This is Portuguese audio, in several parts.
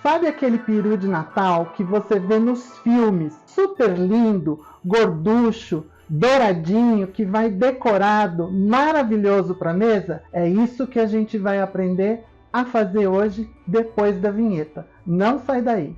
Sabe aquele peru de Natal que você vê nos filmes? Super lindo, gorducho, douradinho, que vai decorado, maravilhoso para a mesa? É isso que a gente vai aprender a fazer hoje, depois da vinheta. Não sai daí!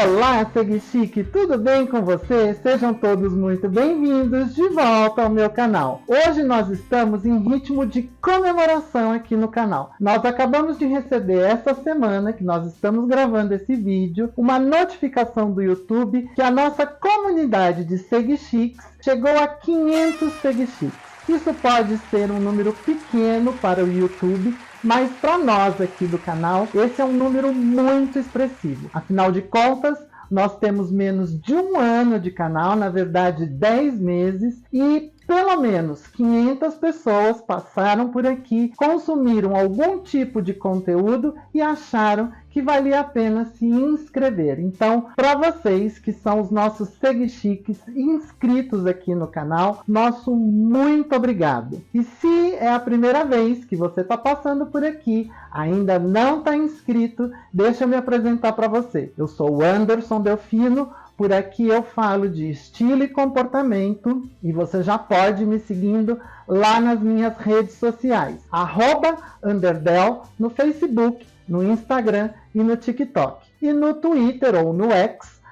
Olá, Segue Chique, tudo bem com você? Sejam todos muito bem-vindos de volta ao meu canal. Hoje nós estamos em ritmo de comemoração aqui no canal. Nós acabamos de receber essa semana, que nós estamos gravando esse vídeo, uma notificação do YouTube que a nossa comunidade de Segue Chiques chegou a 500 Segue Chiques. Isso pode ser um número pequeno para o YouTube, mas para nós aqui do canal, esse é um número muito expressivo. Afinal de contas, nós temos menos de um ano de canal, na verdade 10 meses, e pelo menos 500 pessoas passaram por aqui, consumiram algum tipo de conteúdo e acharam que valia a pena se inscrever. Então, para vocês que são os nossos Segue Chiques inscritos aqui no canal, nosso muito obrigado. E se é a primeira vez que você está passando por aqui, ainda não está inscrito, deixa eu me apresentar para você. Eu sou o Anderson Delfino. Por aqui eu falo de estilo e comportamento e você já pode me seguindo lá nas minhas redes sociais. @Underdel no Facebook, no Instagram e no TikTok. E no Twitter ou no X,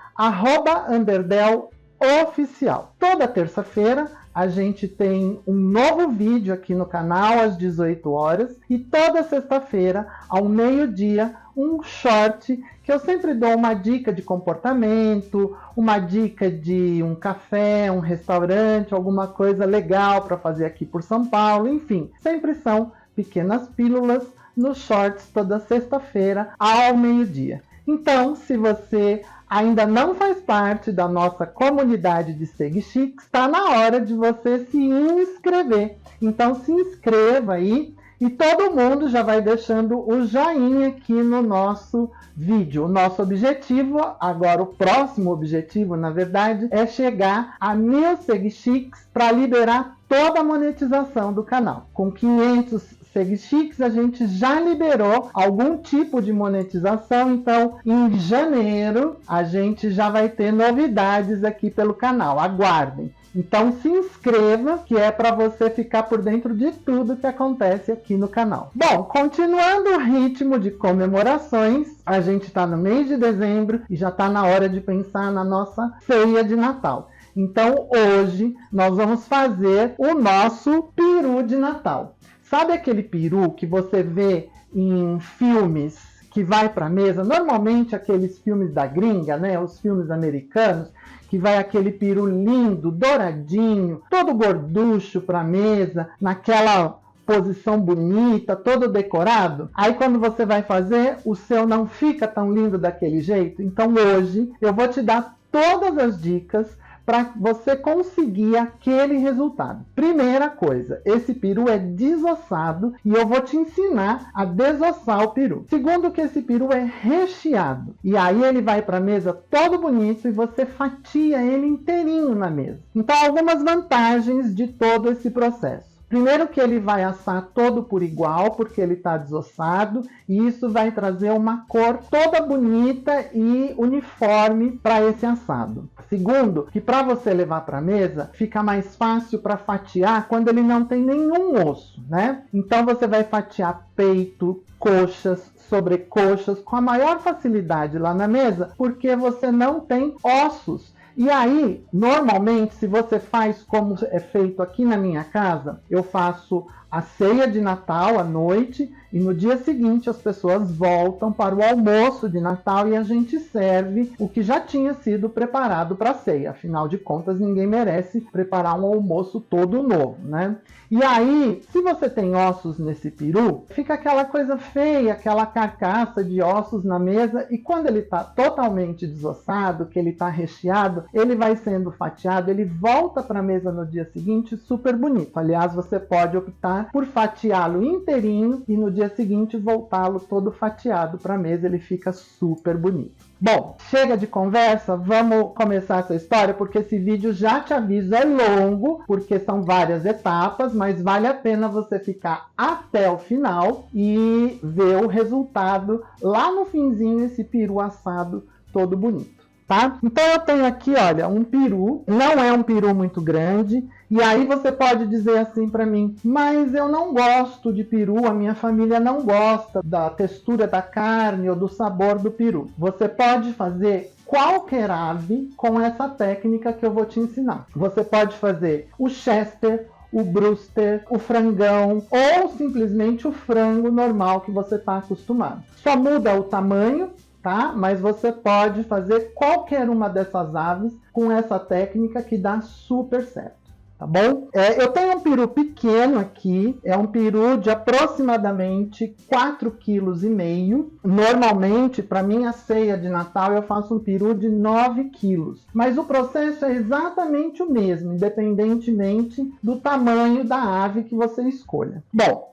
@UnderdelOficial. Toda terça-feira a gente tem um novo vídeo aqui no canal às 18 horas e toda sexta-feira ao meio-dia um short que eu sempre dou uma dica de comportamento, uma dica de um café, um restaurante, alguma coisa legal para fazer aqui por São Paulo, enfim, sempre são pequenas pílulas nos shorts toda sexta-feira ao meio-dia. Então, se você ainda não faz parte da nossa comunidade de Segue Chiques, está na hora de você se inscrever. Então se inscreva aí e todo mundo já vai deixando o joinha aqui no nosso vídeo. O nosso objetivo, agora o próximo objetivo, na verdade, é chegar a 1000 Segue Chiques para liberar toda a monetização do canal. Com 500 Segue Chiques, a gente já liberou algum tipo de monetização, então em janeiro a gente já vai ter novidades aqui pelo canal, aguardem. Então se inscreva, que é para você ficar por dentro de tudo que acontece aqui no canal. Bom, continuando o ritmo de comemorações, a gente está no mês de dezembro e já está na hora de pensar na nossa ceia de Natal. Então hoje nós vamos fazer o nosso peru de Natal. Sabe aquele peru que você vê em filmes que vai para a mesa? Normalmente aqueles filmes da gringa, né? Os filmes americanos, que vai aquele peru lindo, douradinho, todo gorducho para a mesa, naquela posição bonita, todo decorado. Aí quando você vai fazer, o seu não fica tão lindo daquele jeito. Então hoje eu vou te dar todas as dicas para você conseguir aquele resultado. Primeira coisa, esse peru é desossado e eu vou te ensinar a desossar o peru. Segundo, que esse peru é recheado. E aí ele vai para a mesa todo bonito e você fatia ele inteirinho na mesa. Então, algumas vantagens de todo esse processo. Primeiro, que ele vai assar todo por igual, porque ele está desossado, e isso vai trazer uma cor toda bonita e uniforme para esse assado. Segundo, que para você levar para a mesa, fica mais fácil para fatiar quando ele não tem nenhum osso, né? Então você vai fatiar peito, coxas, sobrecoxas com a maior facilidade lá na mesa, porque você não tem ossos. E aí, normalmente, se você faz como é feito aqui na minha casa, eu faço a ceia de Natal à noite e no dia seguinte as pessoas voltam para o almoço de Natal e a gente serve o que já tinha sido preparado para a ceia. Afinal de contas, ninguém merece preparar um almoço todo novo, né? E aí, se você tem ossos nesse peru, fica aquela coisa feia, aquela carcaça de ossos na mesa, e quando ele está totalmente desossado, que ele está recheado, ele vai sendo fatiado, ele volta para a mesa no dia seguinte super bonito. Aliás, você pode optar por fatiá-lo inteirinho e no dia seguinte voltá-lo todo fatiado para a mesa, ele fica super bonito. Bom, chega de conversa, vamos começar essa história, porque esse vídeo, já te aviso, é longo, porque são várias etapas, mas vale a pena você ficar até o final e ver o resultado lá no finzinho, esse peru assado todo bonito. Tá? Então eu tenho aqui, olha, um peru, não é um peru muito grande, e aí você pode dizer assim para mim, mas eu não gosto de peru, a minha família não gosta da textura da carne ou do sabor do peru. Você pode fazer qualquer ave com essa técnica que eu vou te ensinar. Você pode fazer o Chester, o Brewster, o frangão ou simplesmente o frango normal que você está acostumado. Só muda o tamanho, tá? Mas você pode fazer qualquer uma dessas aves com essa técnica que dá super certo, tá bom? Eu tenho um peru pequeno aqui, é um peru de aproximadamente 4,5 kg. Normalmente, para minha ceia de Natal, eu faço um peru de 9 kg. Mas o processo é exatamente o mesmo, independentemente do tamanho da ave que você escolha. Bom,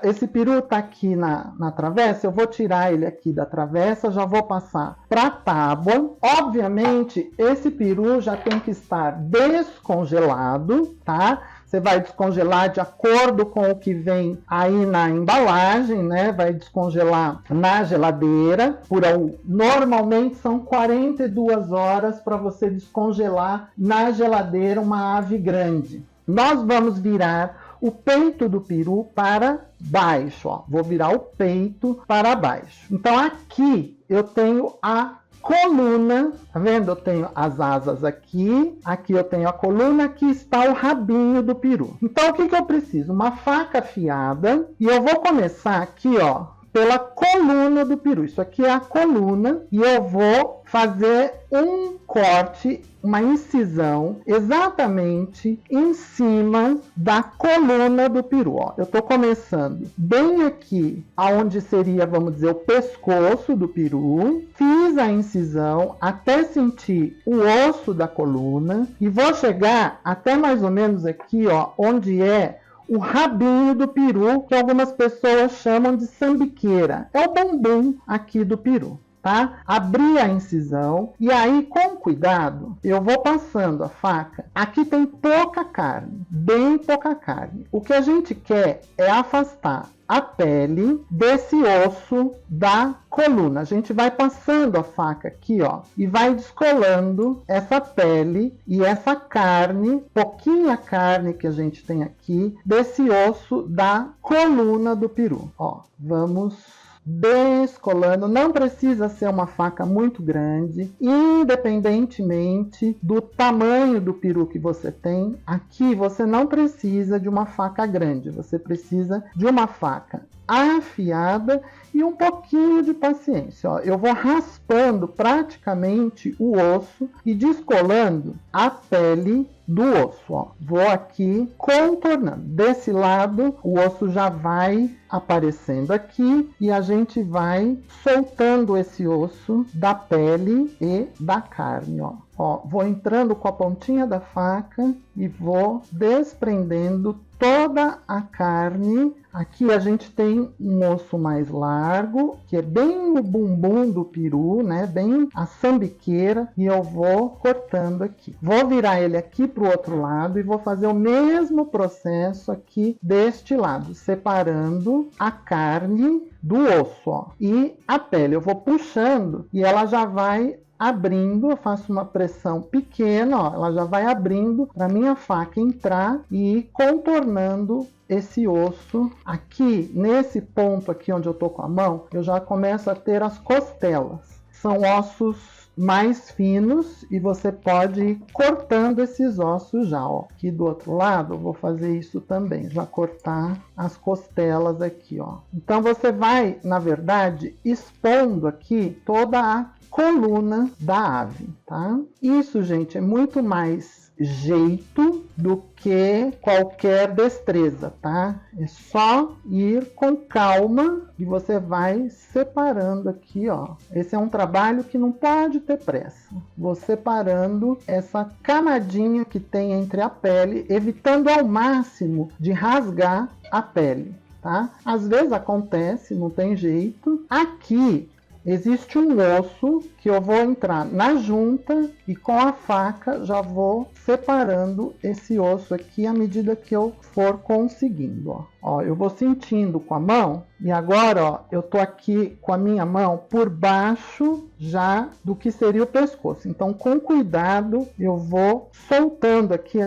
esse peru tá aqui na travessa, eu vou tirar ele aqui da travessa, já vou passar para a tábua. Obviamente, esse peru já tem que estar descongelado, tá? Você vai descongelar de acordo com o que vem aí na embalagem, né? Vai descongelar na geladeira. Normalmente são 42 horas para você descongelar na geladeira uma ave grande. Nós vamos virar o peito do peru para baixo, ó. Vou virar o peito para baixo. Então aqui eu tenho a coluna, tá vendo? Eu tenho as asas aqui eu tenho a coluna, aqui está o rabinho do peru. Então o que eu preciso? Uma faca afiada, e eu vou começar aqui, ó, pela coluna do peru. Isso aqui é a coluna, e eu vou fazer um corte, uma incisão exatamente em cima da coluna do peru. Ó. Eu estou começando bem aqui, aonde seria, vamos dizer, o pescoço do peru. Fiz a incisão até sentir o osso da coluna e vou chegar até mais ou menos aqui, ó, onde é o rabinho do peru, que algumas pessoas chamam de sambiqueira. É o bumbum aqui do peru, tá? Abri a incisão e aí, com cuidado, eu vou passando a faca. Aqui tem pouca carne, bem pouca carne. O que a gente quer é afastar a pele desse osso da coluna. A gente vai passando a faca aqui, ó, e vai descolando essa pele e essa carne, pouquinha carne que a gente tem aqui, desse osso da coluna do peru. Ó, vamos descolando. Não precisa ser uma faca muito grande, independentemente do tamanho do peru que você tem. Aqui você não precisa de uma faca grande, você precisa de uma faca afiada e um pouquinho de paciência. Ó, eu vou raspando praticamente o osso e descolando a pele do osso. Ó. Vou aqui contornando. Desse lado, o osso já vai aparecendo aqui e a gente vai soltando esse osso da pele e da carne. Ó. Ó, vou entrando com a pontinha da faca e vou desprendendo toda a carne. Aqui a gente tem um osso mais largo, que é bem o bumbum do peru, né? Bem a sambiqueira, e eu vou cortando aqui. Vou virar ele aqui para o outro lado e vou fazer o mesmo processo aqui deste lado, separando a carne do osso, ó, e a pele. Eu vou puxando e ela já vai abrindo, eu faço uma pressão pequena, ó, ela já vai abrindo para minha faca entrar e ir contornando esse osso. Aqui, nesse ponto aqui onde eu tô com a mão, eu já começo a ter as costelas. são ossos mais finos e você pode ir cortando esses ossos já, ó. Aqui do outro lado eu vou fazer isso também, já cortar as costelas aqui, ó. Então você vai, na verdade, expondo aqui toda a coluna da ave, tá? Isso, gente, é muito mais jeito do que qualquer destreza, tá? É só ir com calma e você vai separando aqui, ó. Esse é um trabalho que não pode ter pressa. Vou separando essa camadinha que tem entre a pele, evitando ao máximo de rasgar a pele, tá? Às vezes acontece, não tem jeito. Aqui existe um osso que eu vou entrar na junta e com a faca já vou separando esse osso aqui à medida que eu for conseguindo, ó. Ó, eu vou sentindo com a mão e agora, ó, eu tô aqui com a minha mão por baixo já do que seria o pescoço. Então, com cuidado, eu vou soltando aqui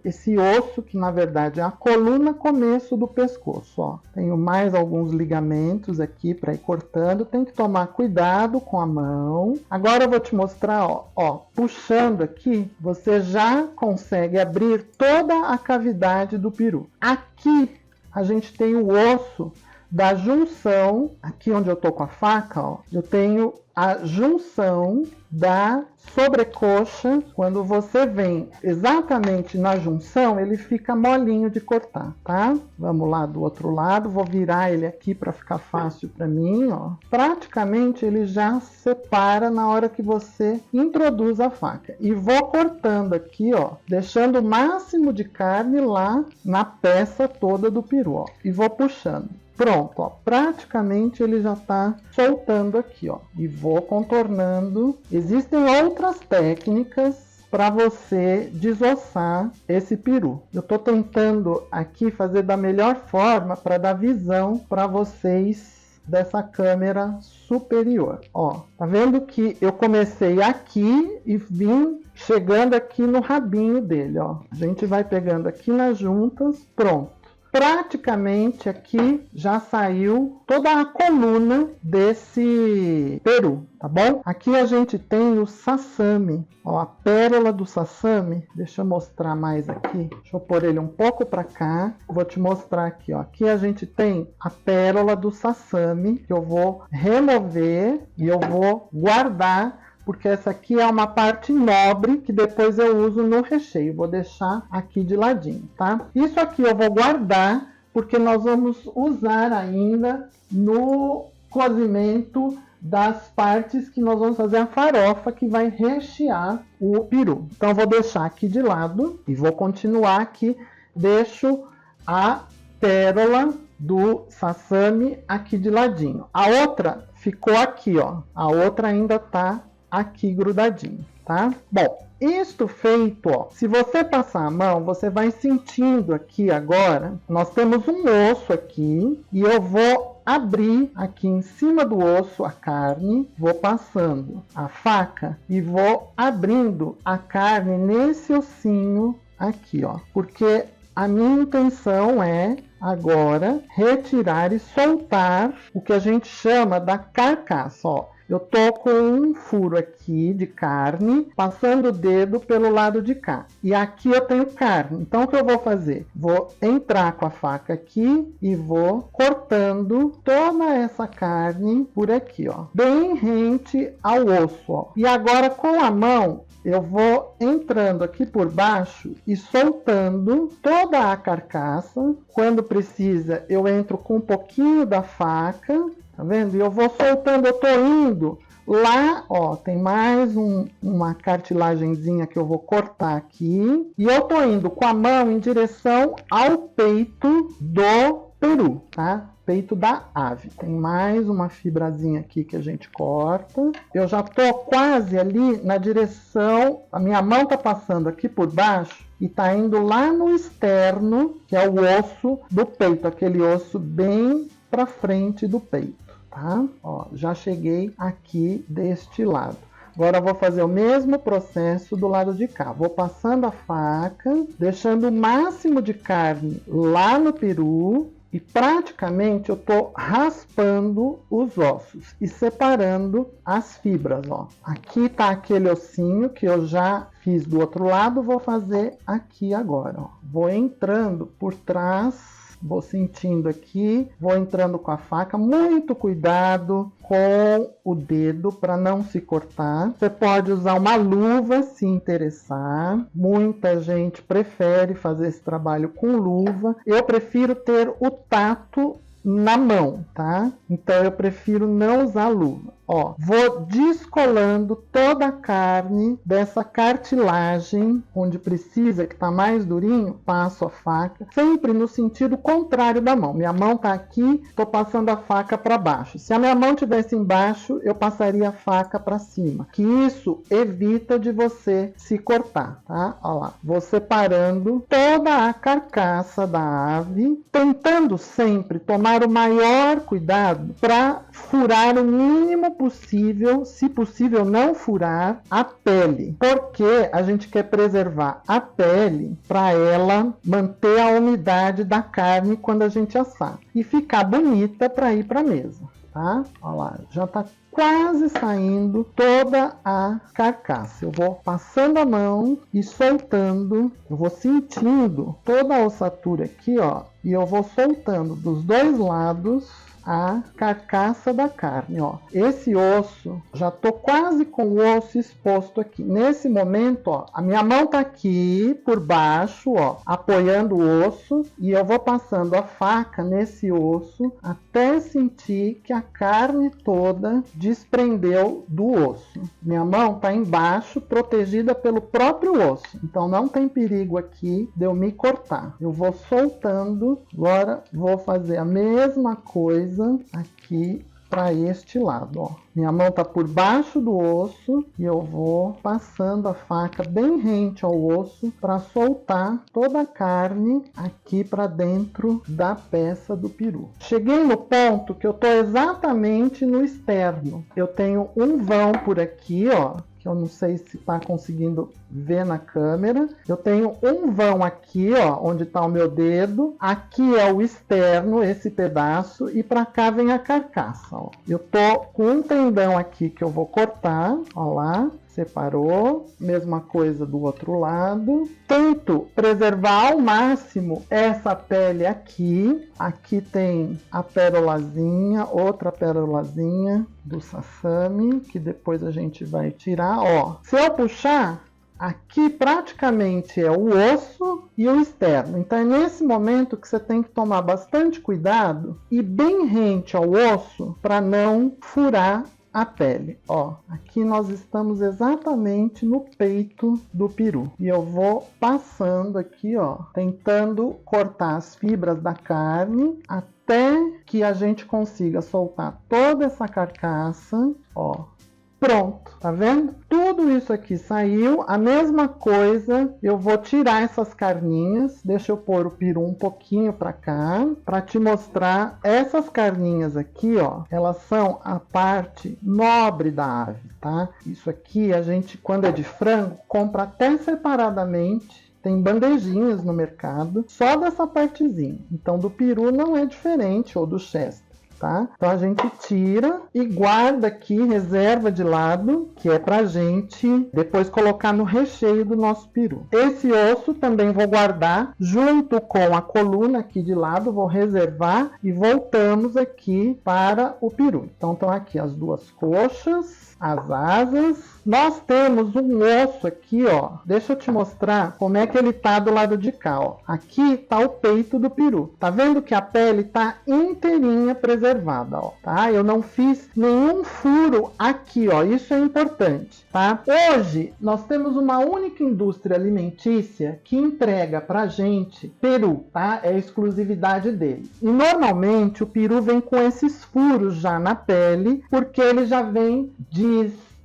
esse osso que na verdade é a coluna começo do pescoço, ó. Tenho mais alguns ligamentos aqui para ir cortando, tem que tomar cuidado com a mão. Agora eu vou te mostrar, ó, puxando aqui, você já consegue abrir toda a cavidade do peru. Aqui a gente tem o osso da junção, aqui onde eu tô com a faca, ó, eu tenho a junção da sobrecoxa. Quando você vem exatamente na junção, ele fica molinho de cortar, tá? Vamos lá do outro lado, vou virar ele aqui para ficar fácil para mim, ó. Praticamente ele já separa na hora que você introduz a faca. E vou cortando aqui, ó, deixando o máximo de carne lá na peça toda do peru, ó. E vou puxando. Pronto, ó, praticamente ele já está soltando aqui, ó, e vou contornando. Existem outras técnicas para você desossar esse peru. Eu estou tentando aqui fazer da melhor forma para dar visão para vocês dessa câmera superior. Ó, tá vendo que eu comecei aqui e vim chegando aqui no rabinho dele, ó. A gente vai pegando aqui nas juntas, pronto. Praticamente aqui já saiu toda a coluna desse peru, tá bom? Aqui a gente tem o sassami, ó, a pérola do sassami. Deixa eu mostrar mais aqui. Deixa eu pôr ele um pouco para cá. Vou te mostrar aqui, ó. Aqui a gente tem a pérola do sassami que eu vou remover e eu vou guardar, porque essa aqui é uma parte nobre que depois eu uso no recheio. Vou deixar aqui de ladinho, tá? Isso aqui eu vou guardar porque nós vamos usar ainda no cozimento das partes que nós vamos fazer a farofa que vai rechear o peru. Então eu vou deixar aqui de lado e vou continuar aqui. Deixo a pérola do sassami aqui de ladinho. A outra ficou aqui, ó. A outra ainda tá aqui grudadinho, tá? Bom, isto feito, ó, se você passar a mão, você vai sentindo aqui agora, nós temos um osso aqui e eu vou abrir aqui em cima do osso a carne, vou passando a faca e vou abrindo a carne nesse ossinho aqui, ó, porque a minha intenção é agora retirar e soltar o que a gente chama da carcaça, ó. Eu tô com um furo aqui de carne, passando o dedo pelo lado de cá. E aqui eu tenho carne. Então o que eu vou fazer? Vou entrar com a faca aqui e vou cortando toda essa carne por aqui, ó. Bem rente ao osso, ó. E agora com a mão eu vou entrando aqui por baixo e soltando toda a carcaça. Quando precisa, eu entro com um pouquinho da faca. Tá vendo? E eu vou soltando, eu tô indo lá, ó, tem mais uma cartilagenzinha que eu vou cortar aqui. E eu tô indo com a mão em direção ao peito do peru, tá? Peito da ave. Tem mais uma fibrazinha aqui que a gente corta. Eu já tô quase ali na direção, a minha mão tá passando aqui por baixo e tá indo lá no externo, que é o osso do peito, aquele osso bem para frente do peito, tá? Ó, já cheguei aqui deste lado. Agora eu vou fazer o mesmo processo do lado de cá. Vou passando a faca, deixando o máximo de carne lá no peru E praticamente eu estou raspando os ossos e separando as fibras, ó. Aqui tá aquele ossinho que eu já fiz do outro lado, vou fazer aqui agora, ó. Vou entrando por trás, vou sentindo aqui, vou entrando com a faca, muito cuidado com o dedo para não se cortar. Você pode usar uma luva se interessar. Muita gente prefere fazer esse trabalho com luva. Eu prefiro ter o tato na mão, tá? Então eu prefiro não usar luva. Ó, vou descolando toda a carne dessa cartilagem, onde precisa, que tá mais durinho, passo a faca, sempre no sentido contrário da mão. Minha mão tá aqui, tô passando a faca para baixo. Se a minha mão tivesse embaixo, eu passaria a faca para cima, que isso evita de você se cortar, tá? Ó lá, vou separando toda a carcaça da ave, tentando sempre tomar o maior cuidado para furar o mínimo possível, se possível não furar a pele, porque a gente quer preservar a pele para ela manter a umidade da carne quando a gente assar e ficar bonita para ir para a mesa, tá? Olha lá, já tá quase saindo toda a carcaça. Eu vou passando a mão e soltando, eu vou sentindo toda a ossatura aqui, ó, e eu vou soltando dos dois lados a carcaça da carne, ó. Esse osso, já tô quase com o osso exposto aqui. Nesse momento, ó, a minha mão tá aqui por baixo, ó, apoiando o osso, e eu vou passando a faca nesse osso até sentir que a carne toda desprendeu do osso. Minha mão tá embaixo, protegida pelo próprio osso. Então não tem perigo aqui de eu me cortar. Eu vou soltando. Agora vou fazer a mesma coisa aqui para este lado, ó. Minha mão tá por baixo do osso e eu vou passando a faca bem rente ao osso para soltar toda a carne aqui para dentro da peça do peru. Cheguei no ponto que eu tô exatamente no externo. Eu tenho um vão por aqui, ó, que eu não sei se está conseguindo ver na câmera. Eu tenho um vão aqui, ó, onde está o meu dedo. Aqui é o externo, esse pedaço, e para cá vem a carcaça, ó. Eu tô com um tendão aqui que eu vou cortar, ó lá. Separou, mesma coisa do outro lado. Tento preservar ao máximo essa pele aqui. Aqui tem a pérolazinha, outra pérolazinha do sassami, que depois a gente vai tirar, ó. Se eu puxar, aqui praticamente é o osso e o externo. Então é nesse momento que você tem que tomar bastante cuidado e bem rente ao osso para não furar a pele, ó. Aqui nós estamos exatamente no peito do peru. E eu vou passando aqui, ó, tentando cortar as fibras da carne até que a gente consiga soltar toda essa carcaça, ó. Pronto, tá vendo? Tudo isso aqui saiu. A mesma coisa, eu vou tirar essas carninhas. Deixa eu pôr o peru um pouquinho para cá, para te mostrar. Essas carninhas aqui, ó, elas são a parte nobre da ave, tá? Isso aqui a gente, quando é de frango, compra até separadamente. Tem bandejinhas no mercado, só dessa partezinha. Então do peru não é diferente, ou do chester. Tá? Então a gente tira e guarda aqui, reserva de lado, que é pra gente depois colocar no recheio do nosso peru. Esse osso também vou guardar junto com a coluna aqui de lado, vou reservar e voltamos aqui para o peru. Então estão aqui as duas coxas, as asas. Nós temos um osso aqui, ó. Deixa eu te mostrar como é que ele tá do lado de cá, ó. Aqui tá o peito do peru. Tá vendo que a pele tá inteirinha preservada, ó, tá? Eu não fiz nenhum furo aqui, ó. Isso é importante, tá? Hoje nós temos uma única indústria alimentícia que entrega pra gente peru, tá? É a exclusividade dele. E normalmente o peru vem com esses furos já na pele, porque ele já vem, diz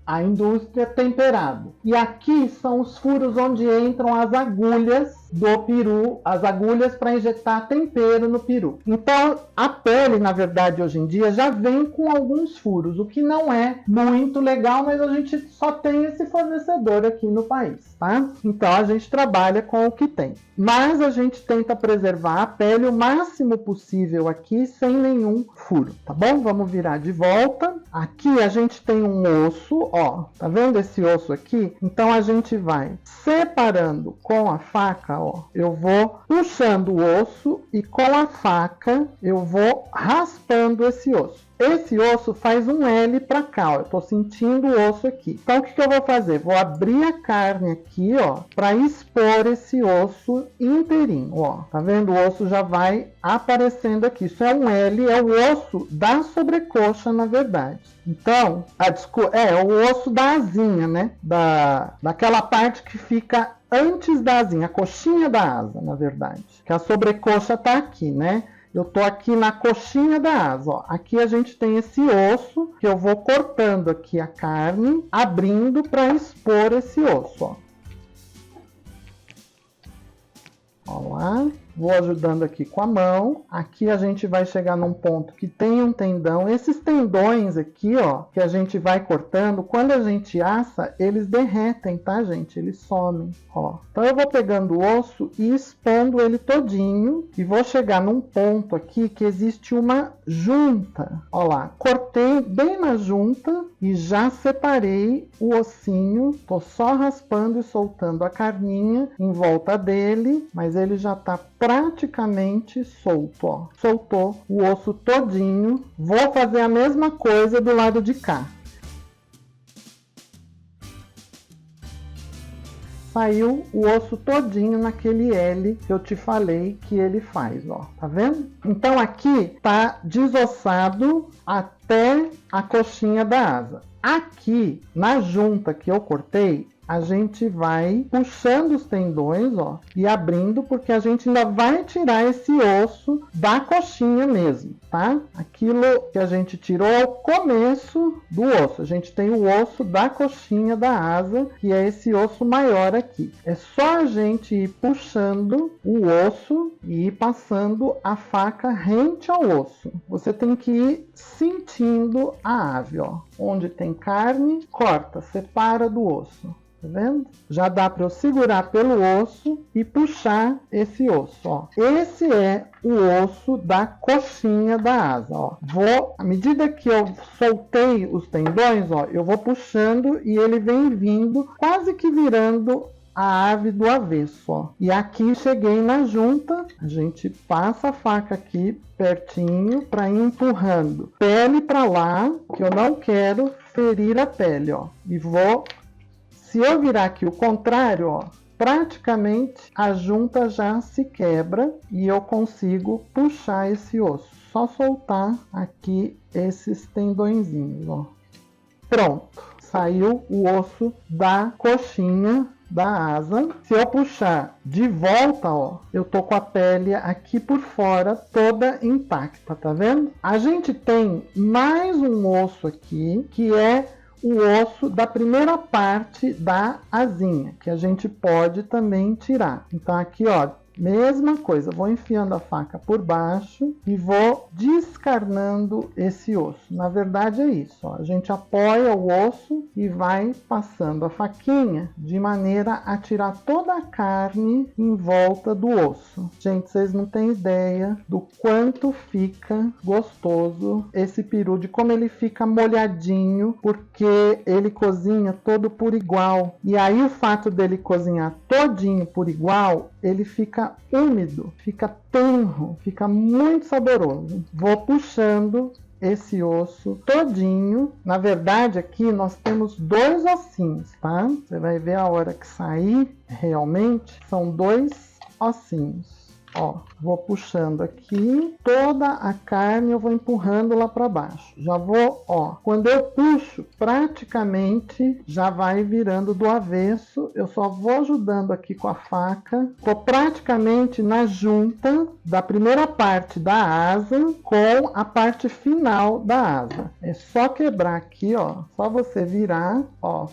a indústria, temperado. E aqui são os furos onde entram as agulhas do peru, as agulhas para injetar tempero no peru. Então, a pele, na verdade, hoje em dia já vem com alguns furos, o que não é muito legal, mas a gente só tem esse fornecedor aqui no país, tá? Então, a gente trabalha com o que tem. Mas a gente tenta preservar a pele o máximo possível aqui, sem nenhum furo, tá bom? Vamos virar de volta. Aqui a gente tem um osso, ó, tá vendo esse osso aqui? Então a gente vai separando com a faca, ó. Eu vou puxando o osso e com a faca eu vou raspando esse osso. Esse osso faz um L para cá, ó. Eu tô sentindo o osso aqui. Então o que eu vou fazer? Vou abrir a carne aqui, ó, para expor esse osso inteirinho, ó. Tá vendo? O osso já vai aparecendo aqui. Isso é um L, é o osso da sobrecoxa, na verdade. Então, é o osso da asinha, né? Daquela parte que fica antes da asinha, a coxinha da asa, na verdade. Que a sobrecoxa tá aqui, né? Eu tô aqui na coxinha da asa, ó. Aqui a gente tem esse osso que eu vou cortando aqui a carne, abrindo para expor esse osso, ó. Ó lá. Vou ajudando aqui com a mão. Aqui a gente vai chegar num ponto que tem um tendão. Esses tendões aqui, ó, que a gente vai cortando, quando a gente assa, eles derretem, tá, gente? Eles somem, ó. Então eu vou pegando o osso e expondo ele todinho. E vou chegar num ponto aqui que existe uma junta. Ó lá, cortei bem na junta e já separei o ossinho. Tô só raspando e soltando a carninha em volta dele, mas ele já tá praticamente solto, ó. Soltou o osso todinho. Vou fazer a mesma coisa do lado de cá. Saiu o osso todinho naquele L que eu te falei que ele faz, ó. Tá vendo? Então aqui tá desossado até a coxinha da asa. Aqui, na junta que eu cortei, a gente vai puxando os tendões, ó, e abrindo, porque a gente ainda vai tirar esse osso da coxinha mesmo, tá? Aquilo que a gente tirou é o começo do osso. A gente tem o osso da coxinha da asa, que é esse osso maior aqui. É só a gente ir puxando o osso e ir passando a faca rente ao osso. Você tem que ir sentindo a ave, ó. Onde tem carne, corta, separa do osso. Tá vendo? Já dá para eu segurar pelo osso e puxar esse osso, ó. Esse é o osso da coxinha da asa, ó. À medida que eu soltei os tendões, ó, eu vou puxando e ele vem vindo, quase que virando a ave do avesso, ó. E aqui cheguei na junta, a gente passa a faca aqui pertinho para ir empurrando pele para lá, que eu não quero ferir a pele, ó. E vou... Se eu virar aqui o contrário, ó, praticamente a junta já se quebra e eu consigo puxar esse osso. Só soltar aqui esses tendõezinhos, ó. Pronto, saiu o osso da coxinha da asa. Se eu puxar de volta, ó, eu tô com a pele aqui por fora toda intacta, tá vendo? A gente tem mais um osso aqui, que é o osso da primeira parte da asinha, que a gente pode também tirar. Então aqui, ó, mesma coisa, vou enfiando a faca por baixo e vou descarnando esse osso. Na verdade é isso, ó. A gente apoia o osso e vai passando a faquinha de maneira a tirar toda a carne em volta do osso. Gente, vocês não têm ideia do quanto fica gostoso esse peru, de como ele fica molhadinho, porque ele cozinha todo por igual. E aí o fato dele cozinhar todinho por igual, ele fica úmido, fica tenro, fica muito saboroso. Vou puxando esse osso todinho. Na verdade, aqui nós temos dois ossinhos, tá? Você vai ver a hora que sair, realmente, são dois ossinhos. Ó, vou puxando aqui toda a carne, eu vou empurrando lá para baixo. Já vou, ó, quando eu puxo, praticamente já vai virando do avesso. Eu só vou ajudando aqui com a faca. Tô praticamente na junta da primeira parte da asa com a parte final da asa. É só quebrar aqui, ó, só você virar, ó.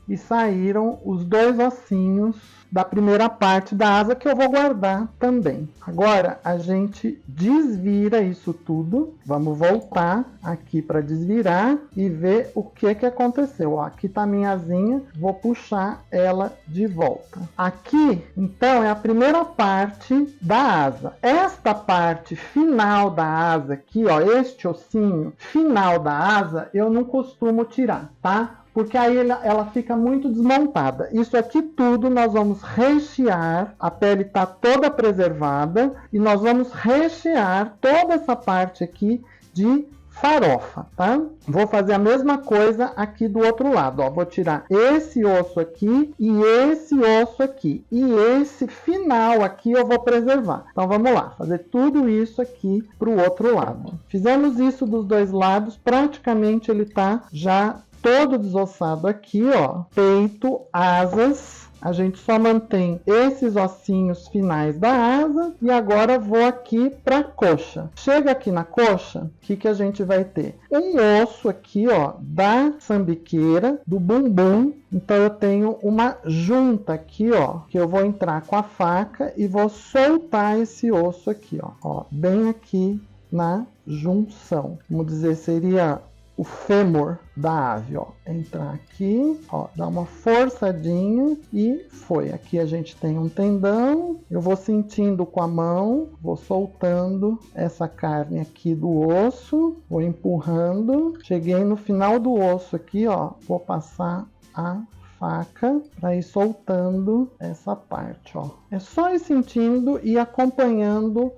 e saíram os 2 ossinhos da primeira parte da asa, que eu vou guardar também. Agora a gente desvira isso tudo. Vamos voltar aqui para desvirar e ver o que aconteceu. Ó, aqui tá a minha asinha, vou puxar ela de volta. Aqui, então, é a primeira parte da asa. Esta parte final da asa aqui, ó, este ossinho final da asa, eu não costumo tirar, tá? Porque aí ela fica muito desmontada. Isso aqui tudo nós vamos rechear, a pele está toda preservada, e nós vamos rechear toda essa parte aqui de farofa, tá? Vou fazer a mesma coisa aqui do outro lado, ó. Vou tirar esse osso aqui e esse osso aqui. E esse final aqui eu vou preservar. Então vamos lá, fazer tudo isso aqui para o outro lado. Fizemos isso dos 2 lados, praticamente ele tá já todo desossado aqui, ó, peito, asas. A gente só mantém esses ossinhos finais da asa e agora vou aqui para coxa. Chega aqui na coxa, o que a gente vai ter? Um osso aqui, ó, da sambiqueira, do bumbum. Então eu tenho uma junta aqui, ó, que eu vou entrar com a faca e vou soltar esse osso aqui, ó, bem aqui na junção. Vamos dizer, seria o fêmur da ave, ó. Entrar aqui, ó, dar uma forçadinha e foi. Aqui a gente tem um tendão, eu vou sentindo com a mão, vou soltando essa carne aqui do osso, vou empurrando, cheguei no final do osso aqui, ó, vou passar a faca para ir soltando essa parte, ó. É só ir sentindo e acompanhando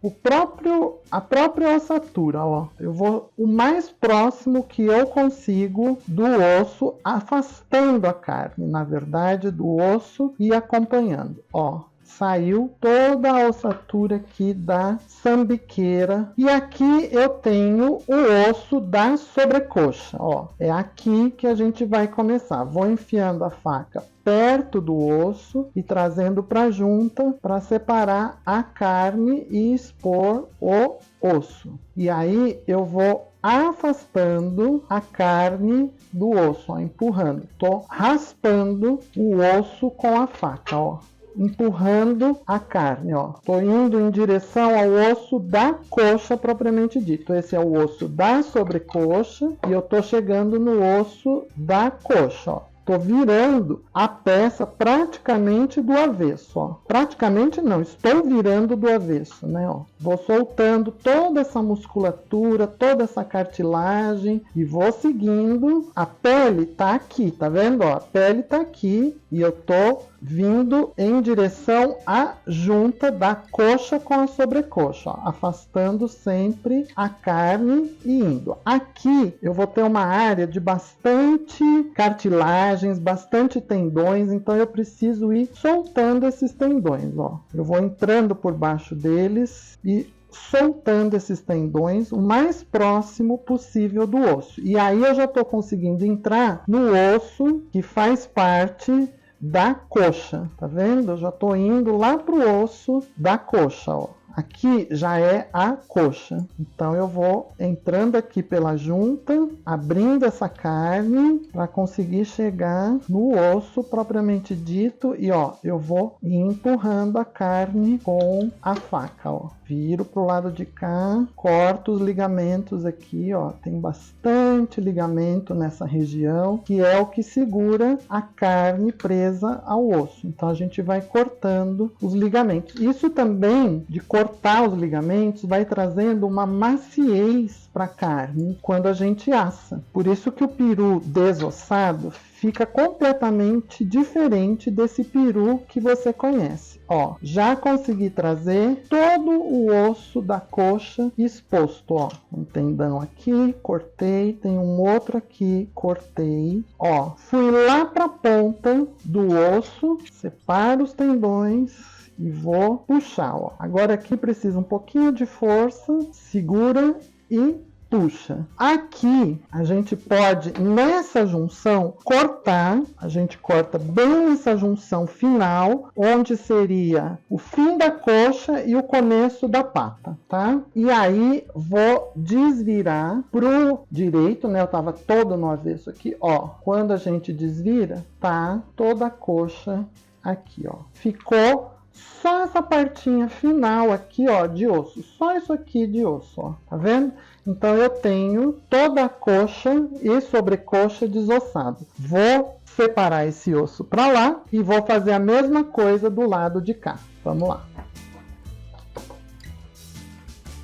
a própria ossatura, ó. Eu vou o mais próximo que eu consigo do osso, afastando a carne, na verdade, do osso e acompanhando, ó. Saiu toda a ossatura aqui da sambiqueira. E aqui eu tenho o osso da sobrecoxa, ó. É aqui que a gente vai começar. Vou enfiando a faca perto do osso e trazendo para junta para separar a carne e expor o osso. E aí eu vou afastando a carne do osso, ó, empurrando. Tô raspando o osso com a faca, ó. Empurrando a carne, ó. Tô indo em direção ao osso da coxa propriamente dito. Esse é o osso da sobrecoxa e eu tô chegando no osso da coxa, ó. Tô virando a peça praticamente do avesso, ó. Praticamente não, estou virando do avesso, né, ó. Vou soltando toda essa musculatura, toda essa cartilagem e vou seguindo. A pele tá aqui, tá vendo, ó? A pele tá aqui e eu tô vindo em direção à junta da coxa com a sobrecoxa, ó, afastando sempre a carne e indo. Aqui eu vou ter uma área de bastante cartilagens, bastante tendões, então eu preciso ir soltando esses tendões, ó. Eu vou entrando por baixo deles e soltando esses tendões o mais próximo possível do osso. E aí eu já estou conseguindo entrar no osso que faz parte da coxa, tá vendo? Eu já estou indo lá pro osso da coxa, ó. Aqui já é a coxa, então eu vou entrando aqui pela junta, abrindo essa carne para conseguir chegar no osso propriamente dito e ó, eu vou empurrando a carne com a faca, ó. Viro pro lado de cá, corto os ligamentos aqui, ó. Tem bastante ligamento nessa região, que é o que segura a carne presa ao osso. Então a gente vai cortando os ligamentos. Isso também de cortar os ligamentos vai trazendo uma maciez para a carne quando a gente assa. Por isso que o peru desossado fica completamente diferente desse peru que você conhece. Ó, já consegui trazer todo o osso da coxa exposto, ó. Um tendão aqui, cortei, tem um outro aqui, cortei. Ó, fui lá para a ponta do osso, separo os tendões e vou puxar, ó. Agora aqui precisa um pouquinho de força, segura e tucha. Aqui a gente pode, nessa junção, cortar. A gente corta bem nessa junção final, onde seria o fim da coxa e o começo da pata, tá? E aí vou desvirar pro direito, né? Eu tava todo no avesso aqui, ó. Quando a gente desvira, tá toda a coxa aqui, ó. Ficou só essa partinha final aqui, ó, de osso. Só isso aqui de osso, ó. Tá vendo? Então eu tenho toda a coxa e sobrecoxa desossado. Vou separar esse osso para lá e vou fazer a mesma coisa do lado de cá. Vamos lá.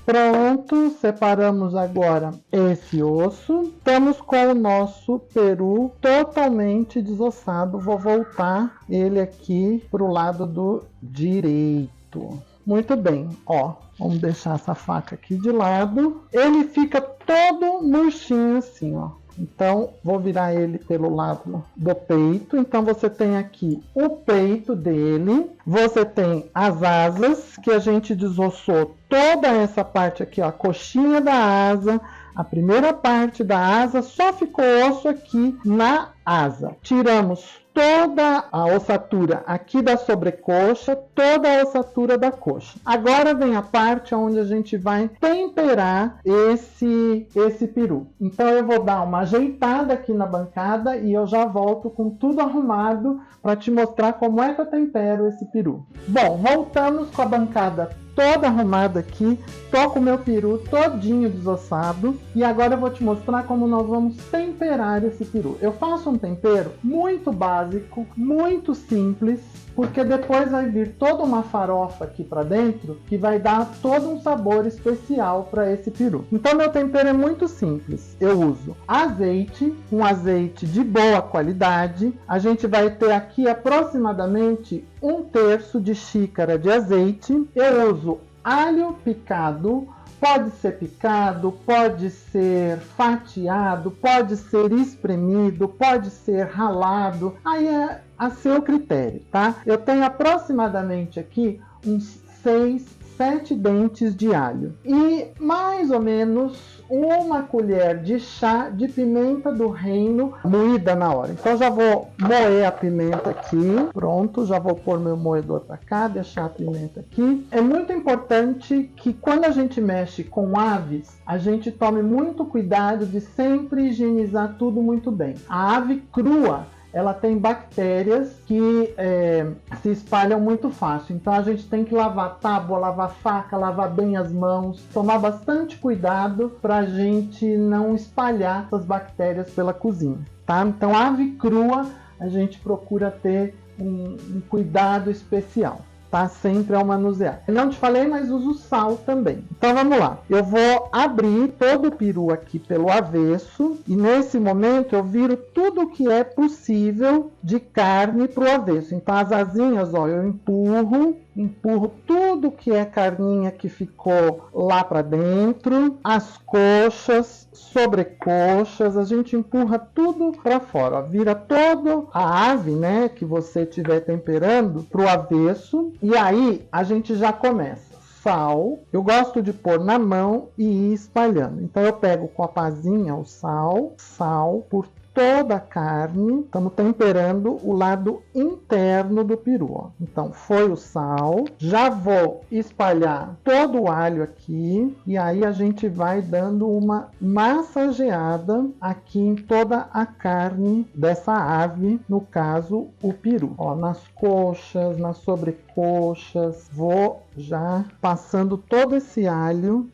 Pronto, separamos agora esse osso. Estamos com o nosso peru totalmente desossado. Vou voltar ele aqui para o lado do direito. Muito bem, ó. Vamos deixar essa faca aqui de lado. Ele fica todo murchinho assim, ó. Então, vou virar ele pelo lado do peito. Então, você tem aqui o peito dele. Você tem as asas, que a gente desossou toda essa parte aqui, ó, a coxinha da asa. A primeira parte da asa, só ficou osso aqui na asa. Tiramos toda a ossatura aqui da sobrecoxa, toda a ossatura da coxa. Agora vem a parte onde a gente vai temperar esse peru. Então eu vou dar uma ajeitada aqui na bancada e eu já volto com tudo arrumado para te mostrar como é que eu tempero esse peru. Bom, voltamos com a bancada toda arrumada aqui. Tô com o meu peru todinho desossado e agora eu vou te mostrar como nós vamos temperar esse peru. Eu faço um tempero muito básico, muito simples, porque depois vai vir toda uma farofa aqui para dentro que vai dar todo um sabor especial para esse peru. Então meu tempero é muito simples. Eu uso azeite, um azeite de boa qualidade. A gente vai ter aqui aproximadamente 1/3 de xícara de azeite. Eu uso alho picado. Pode ser picado, pode ser fatiado, pode ser espremido, pode ser ralado. Aí é a seu critério, tá? Eu tenho aproximadamente aqui uns 6, 7 dentes de alho. E mais ou menos 1 colher de chá de pimenta do reino moída na hora. Então já vou moer a pimenta aqui. Pronto, já vou pôr meu moedor para cá, deixar a pimenta aqui. É muito importante que quando a gente mexe com aves, a gente tome muito cuidado de sempre higienizar tudo muito bem. A ave crua, ela tem bactérias que se espalham muito fácil. Então a gente tem que lavar tábua, lavar faca, lavar bem as mãos, tomar bastante cuidado para a gente não espalhar essas bactérias pela cozinha, tá? Então ave crua a gente procura ter um cuidado especial, tá? Sempre ao manusear. Eu não te falei, mas uso sal também. Então vamos lá. Eu vou abrir todo o peru aqui pelo avesso e nesse momento eu viro tudo que é possível de carne para o avesso. Então as asinhas, ó, eu empurro tudo que é carninha que ficou lá para dentro, as coxas, sobrecoxas, a gente empurra tudo para fora, ó, vira toda a ave, né, que você estiver temperando pro avesso e aí a gente já começa. Sal, eu gosto de pôr na mão e ir espalhando. Então eu pego com a pazinha o sal por toda a carne. Estamos temperando o lado interno do peru, ó. Então foi o sal, já vou espalhar todo o alho aqui e aí a gente vai dando uma massageada aqui em toda a carne dessa ave, no caso o peru, ó, nas coxas, nas sobrecoxas. Vou já passando todo esse alho.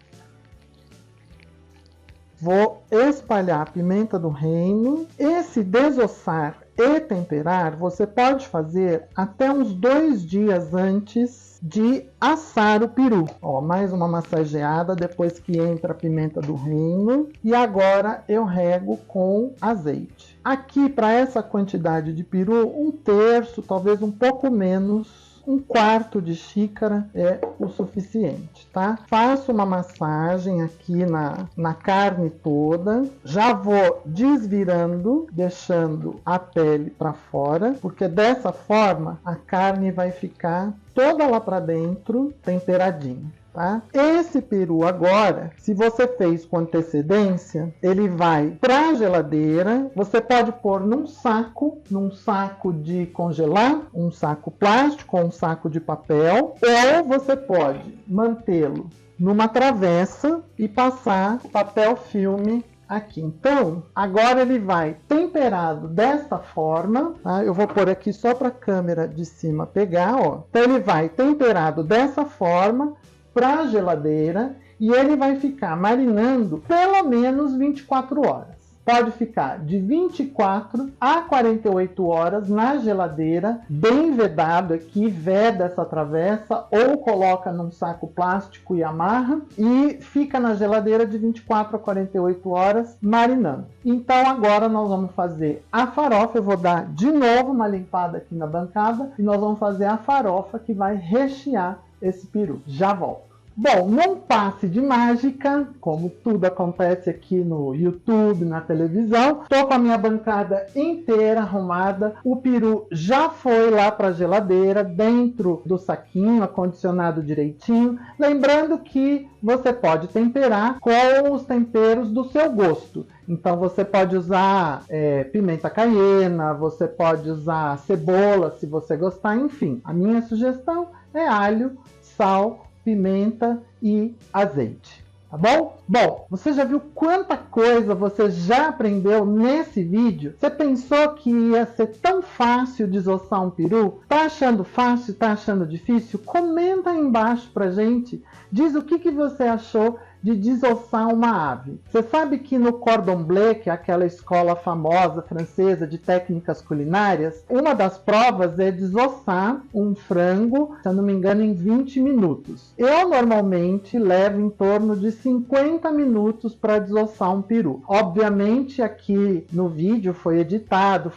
Vou espalhar a pimenta do reino. Esse desossar e temperar você pode fazer até uns 2 dias antes de assar o peru. Ó, mais uma massageada depois que entra a pimenta do reino. E agora eu rego com azeite. Aqui, para essa quantidade de peru, 1/3, talvez um pouco menos, 1/4 de xícara é o suficiente, tá? Faço uma massagem aqui na carne toda. Já vou desvirando, deixando a pele para fora, porque dessa forma a carne vai ficar toda lá para dentro temperadinha. tá? Esse peru agora, se você fez com antecedência, ele vai para a geladeira. Você pode pôr num saco de congelar, um saco plástico ou um saco de papel, ou você pode mantê-lo numa travessa e passar papel filme aqui. Então, agora ele vai temperado desta forma, tá? Eu vou pôr aqui só para a câmera de cima pegar, ó. Então ele vai temperado dessa forma para a geladeira e ele vai ficar marinando pelo menos 24 horas. Pode ficar de 24 a 48 horas na geladeira, bem vedado aqui, veda essa travessa ou coloca num saco plástico e amarra e fica na geladeira de 24 a 48 horas marinando. Então agora nós vamos fazer a farofa, eu vou dar de novo uma limpada aqui na bancada e nós vamos fazer a farofa que vai rechear esse peru. Já volto. Bom, num passe de mágica, como tudo acontece aqui no YouTube, na televisão, tô com a minha bancada inteira arrumada, o peru já foi lá para a geladeira, dentro do saquinho, acondicionado direitinho. Lembrando que você pode temperar com os temperos do seu gosto. Então você pode usar pimenta caiena, você pode usar cebola, se você gostar, enfim. A minha sugestão é alho, sal, pimenta e azeite, tá bom? Bom, você já viu quanta coisa você já aprendeu nesse vídeo? Você pensou que ia ser tão fácil desossar um peru? Tá achando fácil? Tá achando difícil? Comenta aí embaixo pra gente. Diz o que você achou de desossar uma ave. Você sabe que no Cordon Bleu, que é aquela escola famosa francesa de técnicas culinárias, uma das provas é desossar um frango, se eu não me engano, em 20 minutos. Eu normalmente levo em torno de 50 minutos para desossar um peru. Obviamente aqui no vídeo foi editado,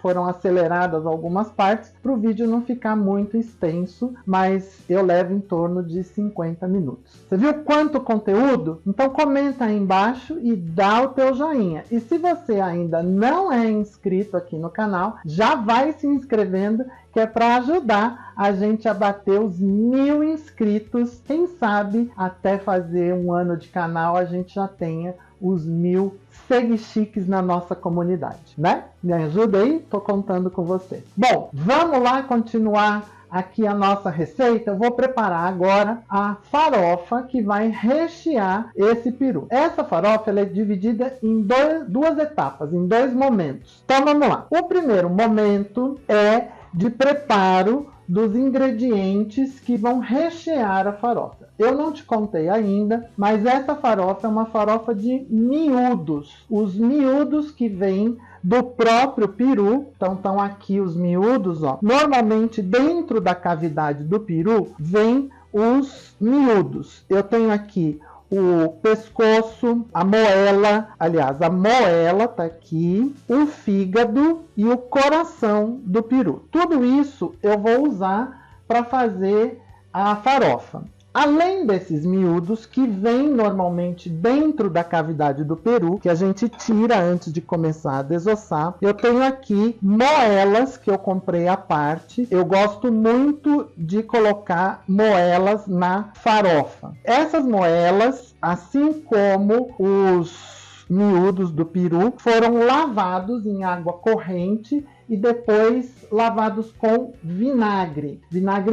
foram aceleradas algumas partes para o vídeo não ficar muito extenso, mas eu levo em torno de 50 minutos. Você viu quanto conteúdo? Então comenta aí embaixo e dá o teu joinha. E se você ainda não é inscrito aqui no canal, já vai se inscrevendo, que é para ajudar a gente a bater os 1000 inscritos. Quem sabe até fazer um ano de canal a gente já tenha os 1000 seguichiques na nossa comunidade, né? Me ajuda aí? Tô contando com você. Bom, vamos lá continuar aqui a nossa receita. Eu vou preparar agora a farofa que vai rechear esse peru. Essa farofa ela é dividida em duas etapas, em 2 momentos. Então vamos lá. O primeiro momento é de preparo dos ingredientes que vão rechear a farofa. Eu não te contei ainda, mas essa farofa é uma farofa de miúdos. Os miúdos que vêm do próprio peru, então estão aqui os miúdos, ó. Normalmente dentro da cavidade do peru vem os miúdos. Eu tenho aqui o pescoço, a moela, aliás, a moela tá aqui, o fígado e o coração do peru. Tudo isso eu vou usar para fazer a farofa. Além desses miúdos que vêm normalmente dentro da cavidade do peru, que a gente tira antes de começar a desossar, eu tenho aqui moelas que eu comprei à parte. Eu gosto muito de colocar moelas na farofa. Essas moelas, assim como os miúdos do peru, foram lavados em água corrente e depois lavados com vinagre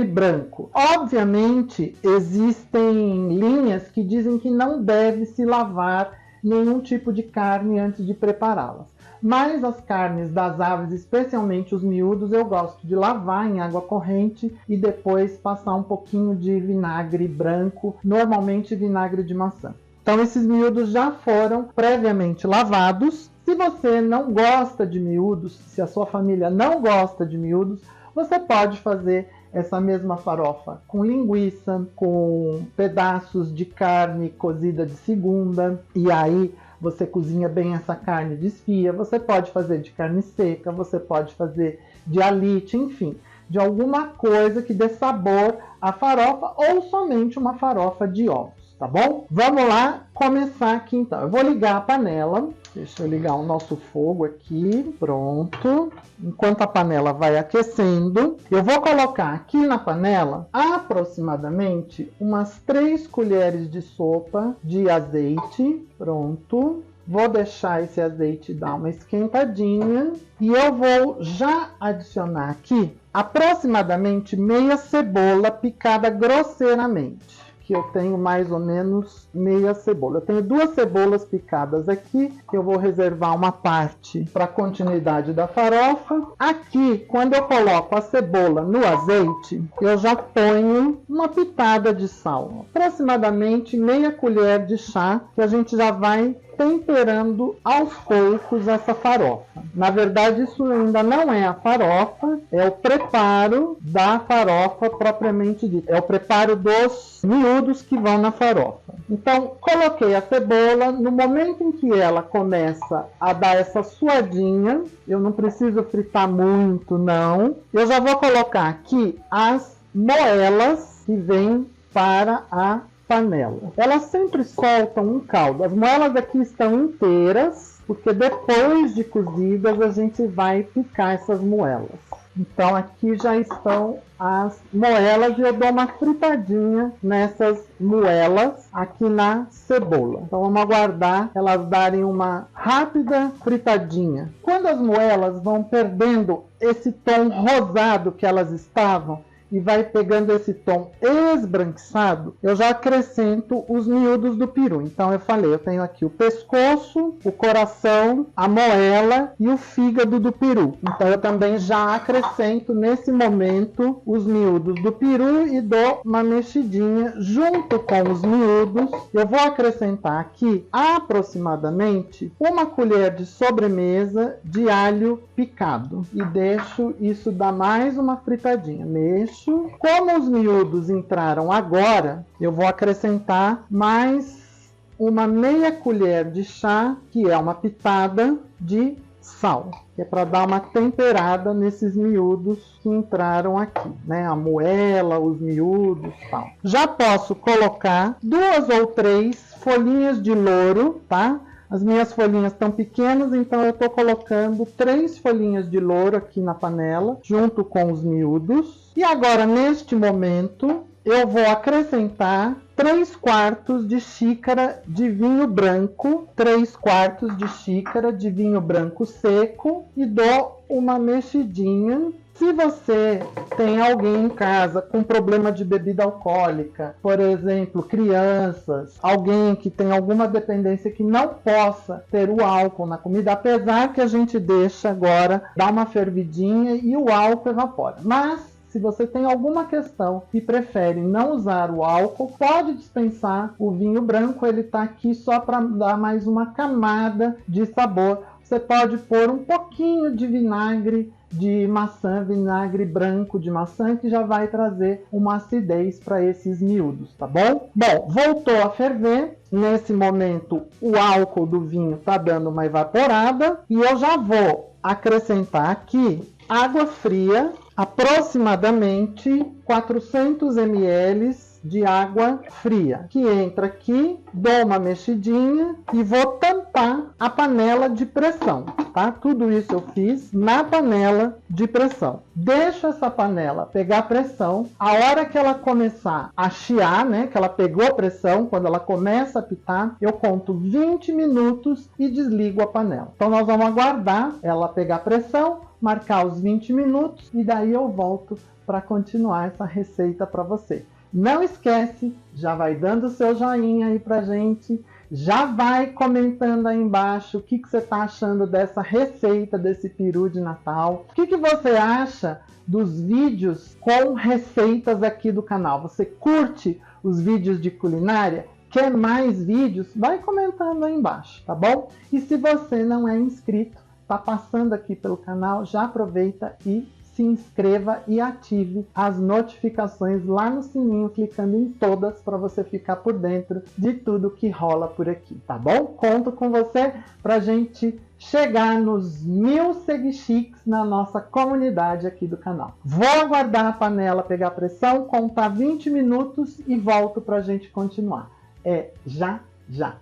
branco. Obviamente, existem linhas que dizem que não deve se lavar nenhum tipo de carne antes de prepará-las. Mas as carnes das aves, especialmente os miúdos, eu gosto de lavar em água corrente e depois passar um pouquinho de vinagre branco, normalmente vinagre de maçã. Então esses miúdos já foram previamente lavados. Se você não gosta de miúdos, se a sua família não gosta de miúdos, você pode fazer essa mesma farofa com linguiça, com pedaços de carne cozida de segunda, e aí você cozinha bem essa carne, desfia. Você pode fazer de carne seca, você pode fazer de alite, enfim, de alguma coisa que dê sabor à farofa, ou somente uma farofa de ovos. tá bom? Vamos lá começar aqui então. Eu vou ligar a panela. Deixa eu ligar o nosso fogo aqui, pronto. Enquanto a panela vai aquecendo, eu vou colocar aqui na panela aproximadamente umas 3 colheres de sopa de azeite, pronto. Vou deixar esse azeite dar uma esquentadinha e eu vou já adicionar aqui aproximadamente meia cebola picada grosseiramente. Que eu tenho mais ou menos meia cebola. Eu tenho 2 cebolas picadas aqui, que eu vou reservar uma parte para a continuidade da farofa. Aqui, quando eu coloco a cebola no azeite, eu já ponho uma pitada de sal, aproximadamente meia colher de chá, que a gente já vai temperando aos poucos essa farofa. Na verdade, isso ainda não é a farofa, é o preparo da farofa propriamente dita. É o preparo dos miúdos que vão na farofa. Então, coloquei a cebola. No momento em que ela começa a dar essa suadinha, eu não preciso fritar muito, não. Eu já vou colocar aqui as moelas que vêm para a panela. Elas sempre soltam um caldo. As moelas aqui estão inteiras, porque depois de cozidas a gente vai picar essas moelas. Então aqui já estão as moelas e eu dou uma fritadinha nessas moelas aqui na cebola. Então vamos aguardar elas darem uma rápida fritadinha. Quando as moelas vão perdendo esse tom rosado que elas estavam, e vai pegando esse tom esbranquiçado, eu já acrescento os miúdos do peru. Então eu falei, eu tenho aqui o pescoço, o coração, a moela e o fígado do peru. Então eu também já acrescento nesse momento os miúdos do peru e dou uma mexidinha junto com os miúdos. Eu vou acrescentar aqui aproximadamente uma colher de sobremesa de alho picado e deixo isso dar mais uma fritadinha. Mexo. Como os miúdos entraram agora, eu vou acrescentar mais uma meia colher de chá, que é uma pitada de sal, que é para dar uma temperada nesses miúdos que entraram aqui, né? A moela, os miúdos, tal. Já posso colocar 2 ou 3 folhinhas de louro, tá? As minhas folhinhas estão pequenas, então eu estou colocando 3 folhinhas de louro aqui na panela, junto com os miúdos. E agora, neste momento, eu vou acrescentar 3/4 de xícara de vinho branco, 3/4 de xícara de vinho branco seco e dou uma mexidinha. Se você tem alguém em casa com problema de bebida alcoólica, por exemplo, crianças, alguém que tem alguma dependência que não possa ter o álcool na comida, apesar que a gente deixa agora dar uma fervidinha e o álcool evapora. Mas se você tem alguma questão e prefere não usar o álcool, pode dispensar o vinho branco, ele está aqui só para dar mais uma camada de sabor. Você pode pôr um pouquinho de vinagre de maçã, vinagre branco de maçã, que já vai trazer uma acidez para esses miúdos, tá bom? Bom, voltou a ferver. Nesse momento, o álcool do vinho está dando uma evaporada e eu já vou acrescentar aqui água fria, aproximadamente 400 ml de água fria, que entra aqui, dou uma mexidinha e vou tampar a panela de pressão, tá? Tudo isso eu fiz na panela de pressão. Deixo essa panela pegar pressão. A hora que ela começar a chiar, né, que ela pegou pressão, quando ela começa a pitar, eu conto 20 minutos e desligo a panela. Então nós vamos aguardar ela pegar pressão, marcar os 20 minutos e daí eu volto para continuar essa receita para você. Não esquece, já vai dando o seu joinha aí pra gente, já vai comentando aí embaixo o que você está achando dessa receita, desse peru de Natal. O que você acha dos vídeos com receitas aqui do canal? Você curte os vídeos de culinária? Quer mais vídeos? Vai comentando aí embaixo, tá bom? E se você não é inscrito, está passando aqui pelo canal, já aproveita e se inscreva e ative as notificações lá no sininho, clicando em todas para você ficar por dentro de tudo que rola por aqui, tá bom? Conto com você para a gente chegar nos 1000 seguichiques na nossa comunidade aqui do canal. Vou aguardar a panela pegar pressão, contar 20 minutos e volto para a gente continuar. é já, já.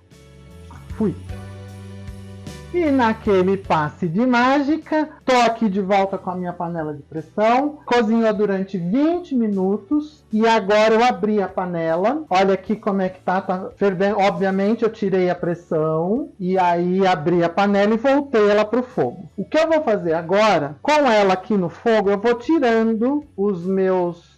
Fui! E naquele passe de mágica, tô aqui de volta com a minha panela de pressão. Cozinhou durante 20 minutos e agora eu abri a panela. Olha aqui como é que tá fervendo. Obviamente eu tirei a pressão e aí abri a panela e voltei ela pro fogo. O que eu vou fazer agora, com ela aqui no fogo, eu vou tirando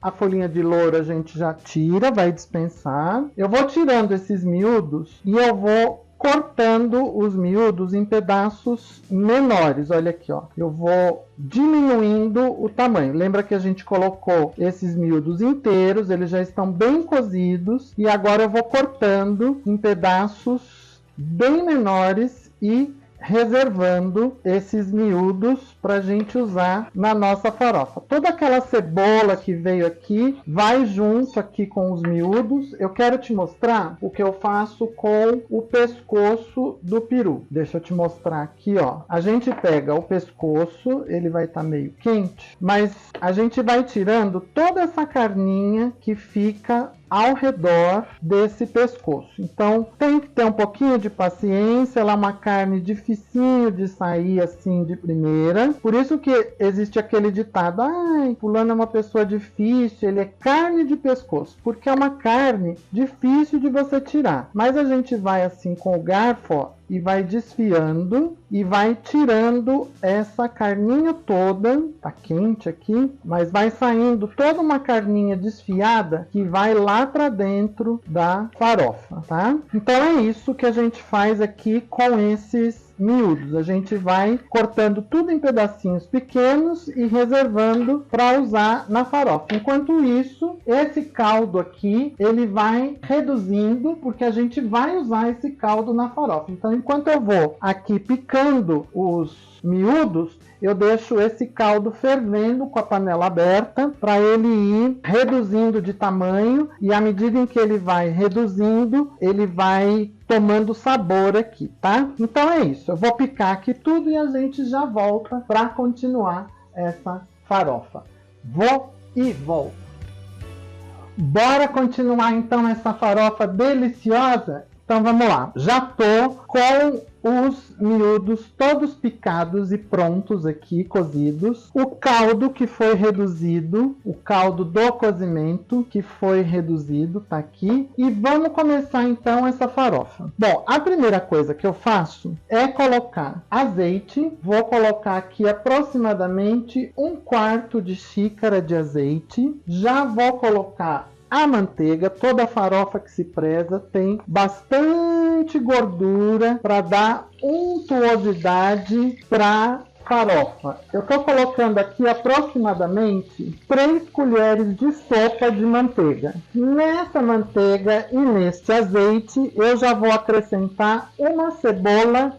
a folhinha de louro a gente já tira, vai dispensar. Eu vou tirando esses miúdos e eu vou cortando os miúdos em pedaços menores. Olha aqui, ó. Eu vou diminuindo o tamanho. Lembra que a gente colocou esses miúdos inteiros, eles já estão bem cozidos. E agora eu vou cortando em pedaços bem menores e reservando esses miúdos para a gente usar na nossa farofa. Toda aquela cebola que veio aqui vai junto aqui com os miúdos. Eu quero te mostrar o que eu faço com o pescoço do peru. Deixa eu te mostrar aqui, ó. A gente pega o pescoço, ele vai estar meio quente, mas a gente vai tirando toda essa carninha que fica ao redor desse pescoço. Então tem que ter um pouquinho de paciência, ela é uma carne dificinho de sair assim de primeira. Por isso que existe aquele ditado: ai, fulano é uma pessoa difícil, ele é carne de pescoço, porque é uma carne difícil de você tirar. Mas a gente vai assim com o garfo, ó, e vai desfiando e vai tirando essa carninha toda. Tá quente aqui, mas vai saindo toda uma carninha desfiada que vai lá para dentro da farofa, tá? Então é isso que a gente faz aqui com esses miúdos. A gente vai cortando tudo em pedacinhos pequenos e reservando para usar na farofa. Enquanto isso, esse caldo aqui, ele vai reduzindo, porque a gente vai usar esse caldo na farofa. Então, enquanto eu vou aqui picando os miúdos, eu deixo esse caldo fervendo com a panela aberta para ele ir reduzindo de tamanho, e à medida em que ele vai reduzindo, ele vai tomando sabor aqui, tá? Então é isso, eu vou picar aqui tudo e a gente já volta para continuar essa farofa. Vou e volto. Bora continuar então essa farofa deliciosa? Então vamos lá, já tô com os miúdos todos picados e prontos aqui, cozidos. O caldo que foi reduzido, o caldo do cozimento que foi reduzido, tá aqui. E vamos começar então essa farofa. Bom, a primeira coisa que eu faço é colocar azeite. Vou colocar aqui aproximadamente 1/4 de xícara de azeite. Já vou colocar a manteiga. Toda farofa que se preza tem bastante gordura para dar untuosidade para farofa. Eu estou colocando aqui aproximadamente 3 colheres de sopa de manteiga. Nessa manteiga e neste azeite eu já vou acrescentar 1,5 cebola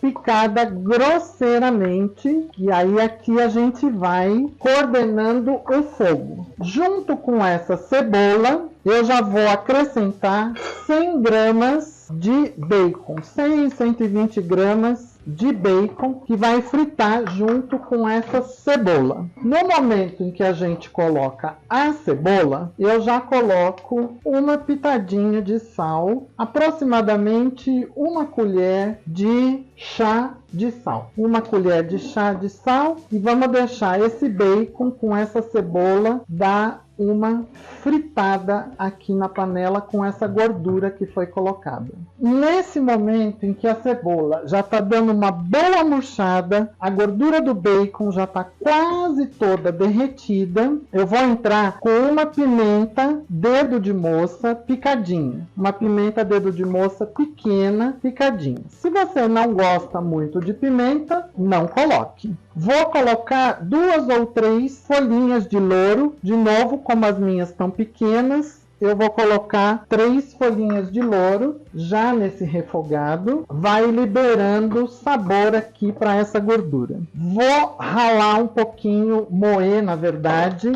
picada grosseiramente, e aí aqui a gente vai coordenando o fogo. Junto com essa cebola eu já vou acrescentar 100 gramas de bacon, 120 gramas de bacon, que vai fritar junto com essa cebola. No momento em que a gente coloca a cebola, eu já coloco uma pitadinha de sal, aproximadamente 1 colher de chá de sal. 1 colher de chá de sal, e vamos deixar esse bacon com essa cebola dar uma fritada aqui na panela com essa gordura que foi colocada. Nesse momento em que a cebola já está dando uma boa murchada, a gordura do bacon já está quase toda derretida, eu vou entrar com uma pimenta dedo de moça picadinha. Uma pimenta dedo de moça pequena picadinha. Se você não gosta muito de pimenta, não coloque. Vou colocar 2 ou 3 folhinhas de louro. De novo, como as minhas estão pequenas, eu vou colocar 3 folhinhas de louro já nesse refogado. Vai liberando sabor aqui para essa gordura. Vou ralar um pouquinho, moer na verdade,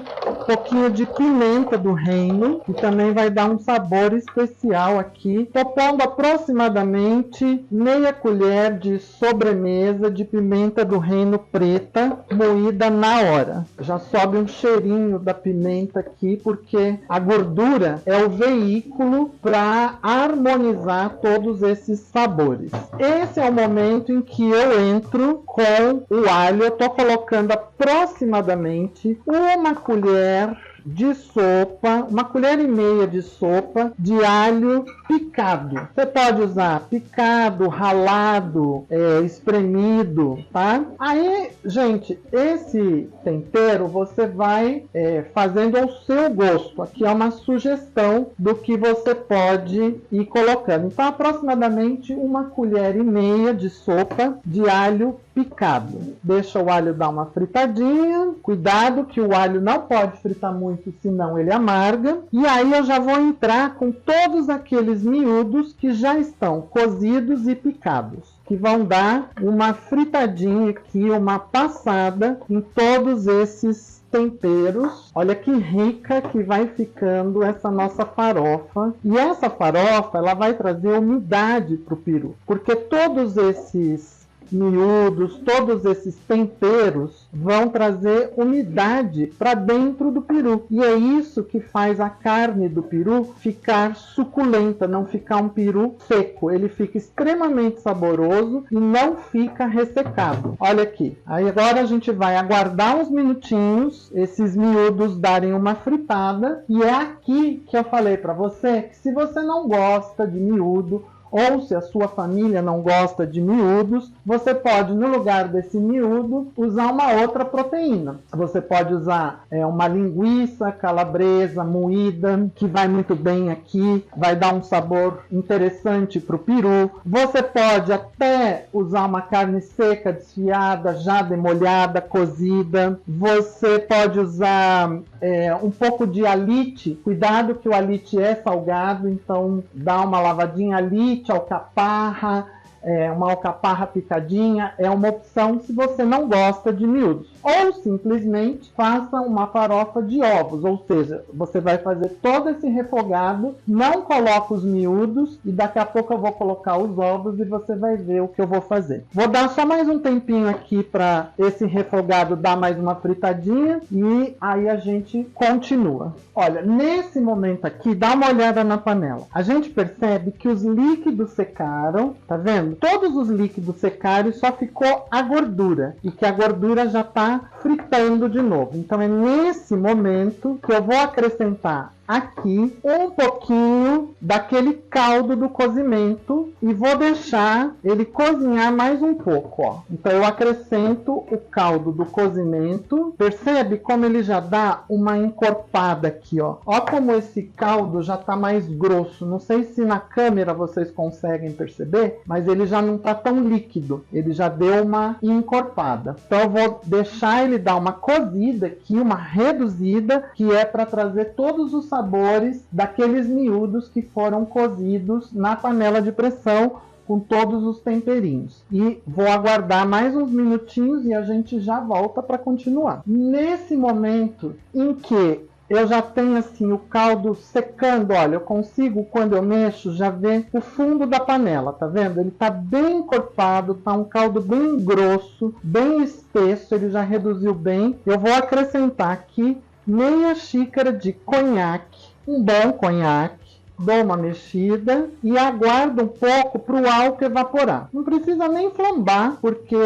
pouquinho de pimenta do reino, que também vai dar um sabor especial aqui. Tô pondo aproximadamente meia colher de sobremesa de pimenta do reino preta, moída na hora. Já sobe um cheirinho da pimenta aqui, porque a gordura é o veículo para harmonizar todos esses sabores. Esse é o momento em que eu entro com o alho. Eu tô colocando aproximadamente uma colher de sopa, uma colher e meia de sopa de alho picado. Você pode usar picado, ralado, espremido, tá? Aí, gente, esse tempero você vai fazendo ao seu gosto. Aqui é uma sugestão do que você pode ir colocando. Então, aproximadamente uma colher e meia de sopa de alho picado. Deixa o alho dar uma fritadinha. Cuidado que o alho não pode fritar muito, senão ele amarga. E aí eu já vou entrar com todos aqueles miúdos que já estão cozidos e picados, que vão dar uma fritadinha aqui, uma passada em todos esses temperos. Olha que rica que vai ficando essa nossa farofa. E essa farofa, ela vai trazer umidade para o peru, porque todos esses miúdos, todos esses temperos vão trazer umidade para dentro do peru. E é isso que faz a carne do peru ficar suculenta, não ficar um peru seco. Ele fica extremamente saboroso e não fica ressecado. Olha aqui. Aí agora a gente vai aguardar uns minutinhos, esses miúdos darem uma fritada. E é aqui que eu falei para você que se você não gosta de miúdo, ou se a sua família não gosta de miúdos, você pode, no lugar desse miúdo, usar uma outra proteína. Você pode usar uma linguiça calabresa moída, que vai muito bem aqui, vai dar um sabor interessante para o peru. Você pode até usar uma carne seca, desfiada, já demolhada, cozida. Você pode usar um pouco de alite. Cuidado que o alite é salgado, então dá uma lavadinha alite, alcaparra, uma alcaparra picadinha, é uma opção se você não gosta de miúdos. Ou simplesmente faça uma farofa de ovos, ou seja, você vai fazer todo esse refogado, não coloca os miúdos e daqui a pouco eu vou colocar os ovos e você vai ver o que eu vou fazer. Vou dar só mais um tempinho aqui para esse refogado dar mais uma fritadinha e aí a gente continua. Olha, nesse momento aqui, dá uma olhada na panela. A gente percebe que os líquidos secaram, tá vendo? Todos os líquidos secaram e só ficou a gordura. E que a gordura já está fritando de novo. Então é nesse momento que eu vou acrescentar aqui um pouquinho daquele caldo do cozimento e vou deixar ele cozinhar mais um pouco, ó. Então eu acrescento o caldo do cozimento. Percebe como ele já dá uma encorpada aqui, ó. Ó como esse caldo já tá mais grosso. Não sei se na câmera vocês conseguem perceber, mas ele já não tá tão líquido. Ele já deu uma encorpada. Então eu vou deixar ele dar uma cozida aqui, uma reduzida, que é para trazer todos os sabores daqueles miúdos que foram cozidos na panela de pressão com todos os temperinhos. E vou aguardar mais uns minutinhos e a gente já volta para continuar. Nesse momento em que eu já tenho assim o caldo secando, olha, eu consigo, quando eu mexo, já ver o fundo da panela, tá vendo? Ele tá bem encorpado, tá um caldo bem grosso, bem espesso, ele já reduziu bem. Eu vou acrescentar aqui meia xícara de conhaque, um bom conhaque. Dou uma mexida e aguardo um pouco para o álcool evaporar. Não precisa nem flambar, porque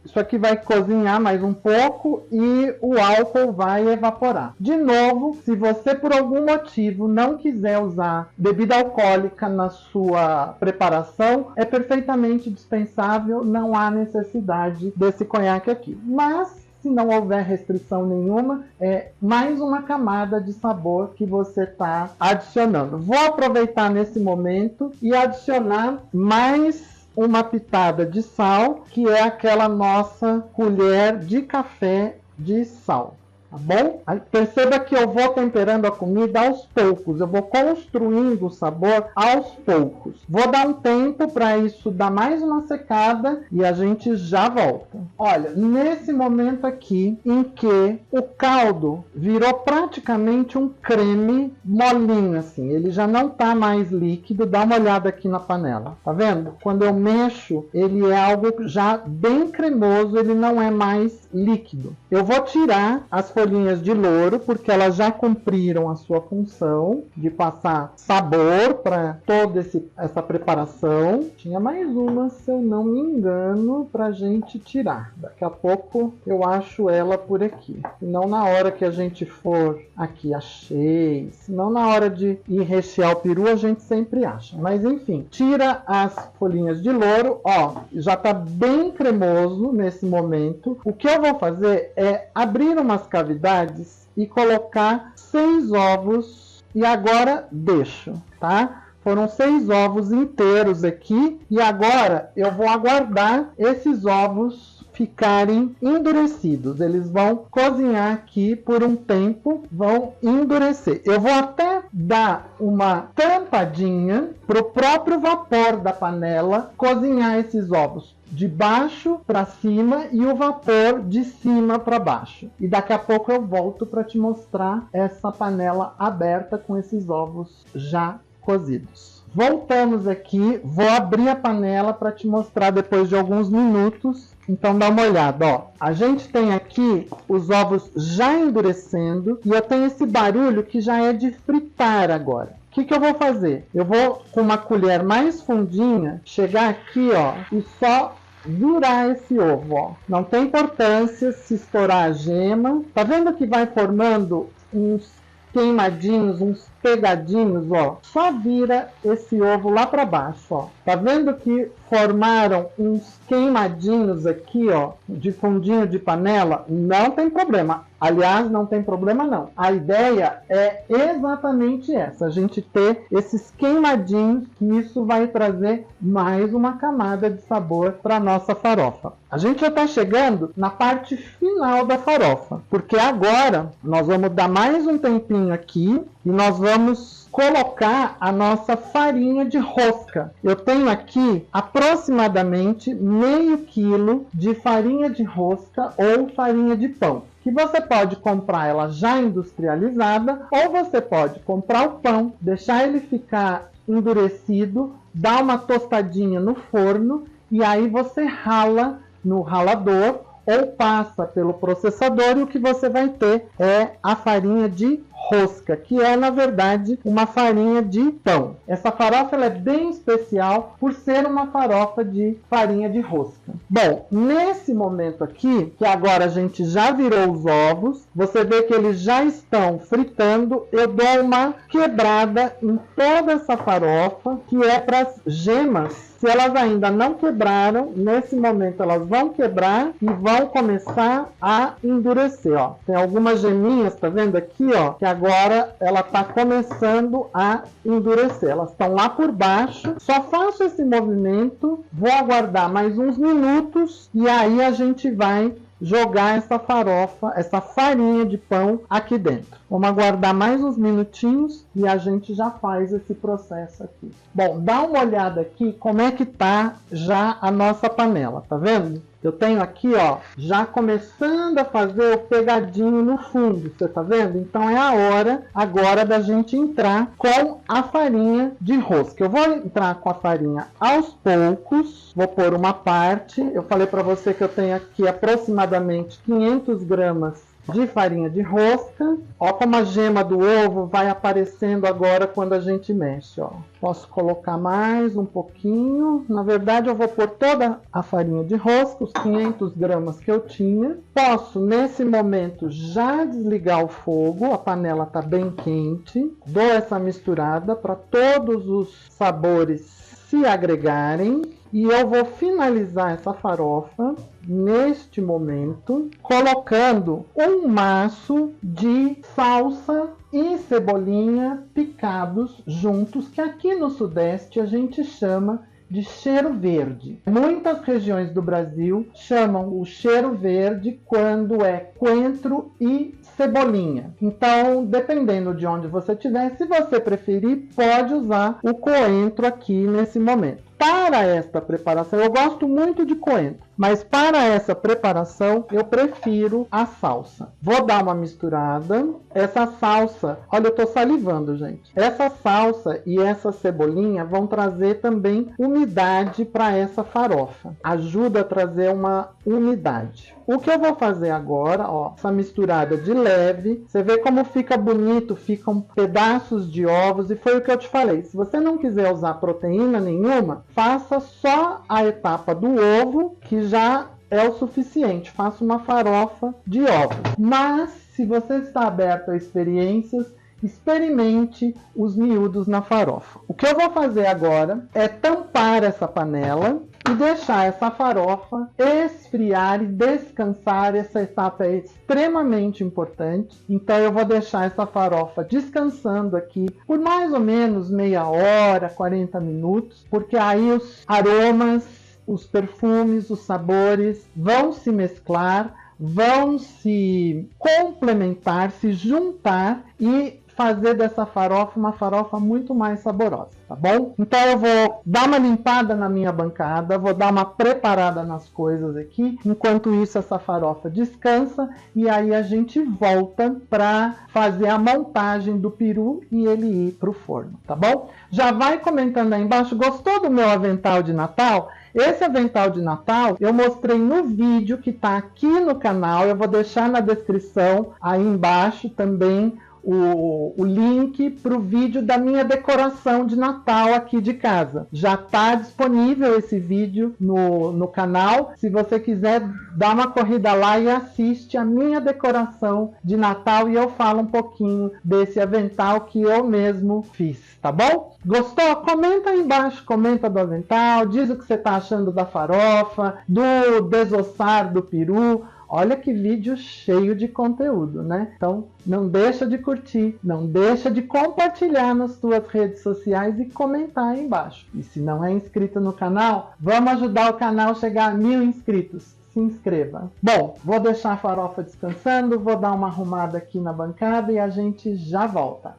isso aqui vai cozinhar mais um pouco e o álcool vai evaporar. De novo, se você por algum motivo não quiser usar bebida alcoólica na sua preparação, é perfeitamente dispensável, não há necessidade desse conhaque aqui. Mas se não houver restrição nenhuma, é mais uma camada de sabor que você está adicionando. Vou aproveitar nesse momento e adicionar mais uma pitada de sal, que é aquela nossa colher de café de sal. tá bom? Perceba que eu vou temperando a comida aos poucos, eu vou construindo o sabor aos poucos. Vou dar um tempo para isso dar mais uma secada e a gente já volta. Olha, nesse momento aqui em que o caldo virou praticamente um creme molinho assim, ele já não tá mais líquido, dá uma olhada aqui na panela, tá vendo? Quando eu mexo, ele é algo já bem cremoso, ele não é mais líquido. Eu vou tirar as folhinhas de louro, porque elas já cumpriram a sua função de passar sabor para toda essa preparação. Tinha mais uma, se eu não me engano, para a gente tirar. Daqui a pouco eu acho ela por aqui. Senão na hora que a gente for aqui, achei. Senão na hora de ir rechear o peru, a gente sempre acha. Mas enfim, tira as folhinhas de louro. Ó, já tá bem cremoso nesse momento. O que eu vou fazer é abrir umas cavidades e colocar 6 ovos e agora deixo, tá? Foram 6 ovos inteiros aqui e agora eu vou aguardar esses ovos ficarem endurecidos. Eles vão cozinhar aqui por um tempo, vão endurecer. Eu vou até dar uma tampadinha para o próprio vapor da panela cozinhar esses ovos de baixo para cima e o vapor de cima para baixo. E daqui a pouco eu volto para te mostrar essa panela aberta com esses ovos já cozidos. Voltamos aqui, vou abrir a panela para te mostrar depois de alguns minutos. Então dá uma olhada, ó. A gente tem aqui os ovos já endurecendo e eu tenho esse barulho que já é de fritar agora. O que eu vou fazer? Eu vou com uma colher mais fundinha chegar aqui, ó, e só virar esse ovo, ó. Não tem importância se estourar a gema. Tá vendo que vai formando uns queimadinhos, uns pegadinhos, ó. Só vira esse ovo lá para baixo, ó. Tá vendo que formaram uns queimadinhos aqui, ó, de fundinho de panela? Não tem problema. Aliás, não tem problema não. A ideia é exatamente essa, a gente ter esses queimadinhos, que isso vai trazer mais uma camada de sabor para nossa farofa. A gente já está chegando na parte final da farofa, porque agora nós vamos dar mais um tempinho aqui e nós vamos colocar a nossa farinha de rosca. Eu tenho aqui aproximadamente meio quilo de farinha de rosca ou farinha de pão, que você pode comprar ela já industrializada ou você pode comprar o pão, deixar ele ficar endurecido, dar uma tostadinha no forno e aí você rala no ralador ou passa pelo processador e o que você vai ter é a farinha de rosca, que é na verdade uma farinha de pão. Essa farofa ela é bem especial por ser uma farofa de farinha de rosca. Bom, nesse momento aqui, que agora a gente já virou os ovos, você vê que eles já estão fritando, eu dou uma quebrada em toda essa farofa, que é para as gemas. Se elas ainda não quebraram, nesse momento elas vão quebrar e vão começar a endurecer, ó. Tem algumas geminhas, tá vendo aqui, ó, que agora ela tá começando a endurecer. Elas estão lá por baixo. Só faço esse movimento, vou aguardar mais uns minutos e aí a gente vai jogar essa farofa, essa farinha de pão aqui dentro. Vamos aguardar mais uns minutinhos e a gente já faz esse processo aqui. Bom, dá uma olhada aqui como é que tá já a nossa panela, tá vendo? Eu tenho aqui, ó, já começando a fazer o pegadinho no fundo, você tá vendo? Então é a hora agora da gente entrar com a farinha de rosca. Eu vou entrar com a farinha aos poucos, vou pôr uma parte. Eu falei para você que eu tenho aqui aproximadamente 500 gramas de farinha de rosca. Ó como a gema do ovo vai aparecendo agora quando a gente mexe, ó. Posso colocar mais um pouquinho. Na verdade, eu vou pôr toda a farinha de rosca, os 500 gramas que eu tinha. Posso, nesse momento, já desligar o fogo. A panela está bem quente. Dou essa misturada para todos os sabores se agregarem. E eu vou finalizar essa farofa neste momento colocando um maço de salsa e cebolinha picados juntos, que aqui no Sudeste a gente chama de cheiro verde. Muitas regiões do Brasil chamam o cheiro verde quando é coentro e cebolinha. Então, dependendo de onde você estiver, se você preferir, pode usar o coentro aqui nesse momento. Para esta preparação, eu gosto muito de coentro, mas para essa preparação eu prefiro a salsa. Vou dar uma misturada. Essa salsa, olha, eu tô salivando, gente. Essa salsa e essa cebolinha vão trazer também umidade para essa farofa. Ajuda a trazer uma umidade. O que eu vou fazer agora, ó, essa misturada de leve, você vê como fica bonito, ficam pedaços de ovos, e foi o que eu te falei. Se você não quiser usar proteína nenhuma, faça só a etapa do ovo, que já é o suficiente. Faça uma farofa de ovos. Mas, se você está aberto a experiências, experimente os miúdos na farofa. O que eu vou fazer agora é tampar essa panela e deixar essa farofa esfriar e descansar. Essa etapa é extremamente importante. Então eu vou deixar essa farofa descansando aqui por mais ou menos meia hora, 40 minutos, porque aí os aromas, os perfumes, os sabores vão se mesclar, vão se complementar, se juntar e fazer dessa farofa uma farofa muito mais saborosa, tá bom? Então eu vou dar uma limpada na minha bancada, vou dar uma preparada nas coisas aqui. Enquanto isso, essa farofa descansa e aí a gente volta para fazer a montagem do peru e ele ir para o forno, tá bom? Já vai comentando aí embaixo, gostou do meu avental de Natal? Esse avental de Natal eu mostrei no vídeo que está aqui no canal. Eu vou deixar na descrição aí embaixo também o link para o vídeo da minha decoração de Natal aqui de casa. Já está disponível esse vídeo no canal. Se você quiser, dá uma corrida lá e assiste a minha decoração de Natal e eu falo um pouquinho desse avental que eu mesmo fiz, tá bom? Gostou? Comenta aí embaixo, comenta do avental, diz o que você está achando da farofa, do desossar do peru. Olha que vídeo cheio de conteúdo, né? Então, não deixa de curtir, não deixa de compartilhar nas suas redes sociais e comentar aí embaixo. E se não é inscrito no canal, vamos ajudar o canal a chegar a 1000 inscritos. Se inscreva. Bom, vou deixar a farofa descansando, vou dar uma arrumada aqui na bancada e a gente já volta.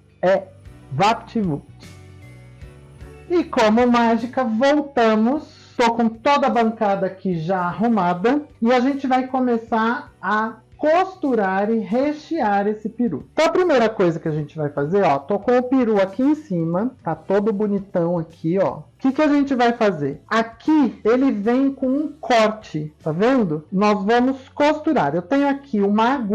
VaptVupt. E como mágica, voltamos. Estou com toda a bancada aqui já arrumada e a gente vai começar a costurar e rechear esse peru. Então a primeira coisa que a gente vai fazer, ó, tô com o peru aqui em cima, tá todo bonitão aqui, ó. O que a gente vai fazer? Aqui ele vem com um corte, tá vendo? Nós vamos costurar. Eu tenho aqui uma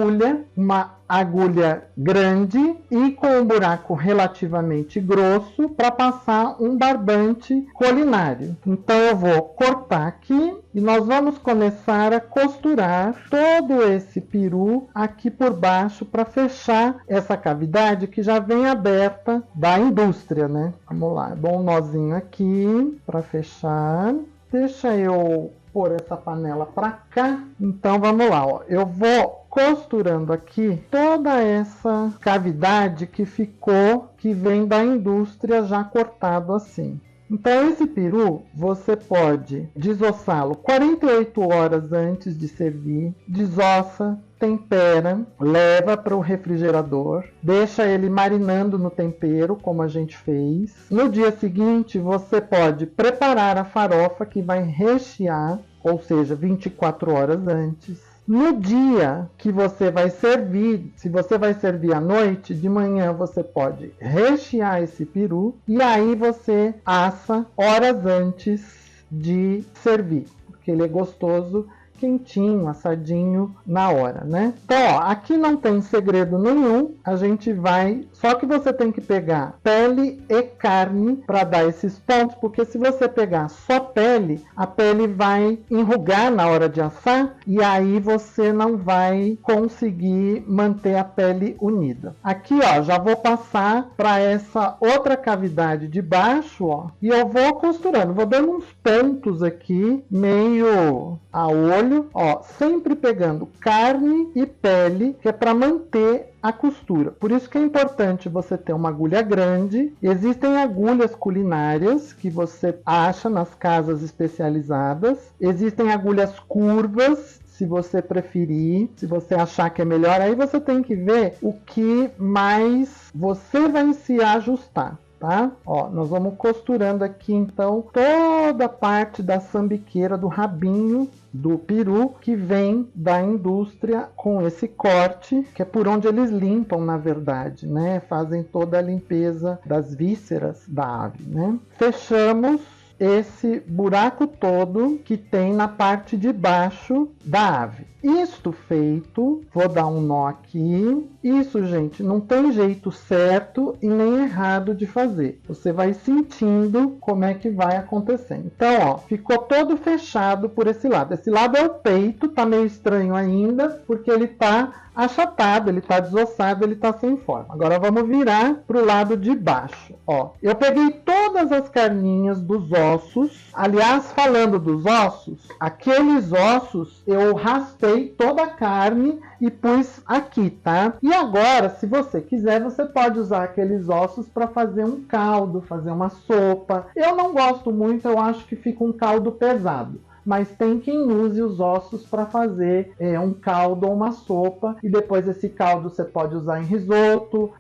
agulha grande e com um buraco relativamente grosso para passar um barbante culinário. Então eu vou cortar aqui e nós vamos começar a costurar todo esse peru aqui por baixo para fechar essa cavidade que já vem aberta da indústria, né? Vamos lá, dou um nozinho aqui para fechar. Deixa eu pôr essa panela para cá. Então vamos lá, ó. Eu vou costurando aqui toda essa cavidade que ficou, que vem da indústria já cortado assim. Então esse peru você pode desossá-lo 48 horas antes de servir, desossa, tempera, leva para o refrigerador, deixa ele marinando no tempero, como a gente fez. No dia seguinte você pode preparar a farofa que vai rechear, ou seja, 24 horas antes. No dia que você vai servir, se você vai servir à noite, de manhã você pode rechear esse peru e aí você assa horas antes de servir, porque ele é gostoso, quentinho, assadinho na hora, né? Então, ó, aqui não tem segredo nenhum, a gente vai... Só que você tem que pegar pele e carne para dar esses pontos, porque se você pegar só pele, a pele vai enrugar na hora de assar e aí você não vai conseguir manter a pele unida. Aqui, ó, já vou passar para essa outra cavidade de baixo, ó, e eu vou costurando, vou dando uns pontos aqui, meio a olho, retalho, ó, sempre pegando carne e pele, que é para manter a costura. Por isso que é importante você ter uma agulha grande. Existem agulhas culinárias que você acha nas casas especializadas. Existem agulhas curvas, se você preferir, se você achar que é melhor. Aí você tem que ver o que mais você vai se ajustar. Tá? Ó, nós vamos costurando aqui então toda a parte da sambiqueira do rabinho do peru que vem da indústria com esse corte, que é por onde eles limpam, na verdade, né? Fazem toda a limpeza das vísceras da ave, né? Fechamos esse buraco todo que tem na parte de baixo da ave. Isto feito, vou dar um nó aqui. Isso, gente, não tem jeito certo e nem errado de fazer. Você vai sentindo como é que vai acontecendo. Então, ó, ficou todo fechado por esse lado. Esse lado é o peito, tá meio estranho ainda, porque ele tá achatado, ele tá desossado, ele tá sem forma. Agora vamos virar pro lado de baixo, ó. Eu peguei todas as carninhas dos ossos. Aliás, falando dos ossos, aqueles ossos eu raspei toda a carne e pus aqui, tá? E agora, se você quiser, você pode usar aqueles ossos para fazer um caldo, fazer uma sopa. Eu não gosto muito, eu acho que fica um caldo pesado. Mas tem quem use os ossos para fazer um caldo ou uma sopa. E depois esse caldo você pode usar em risoto,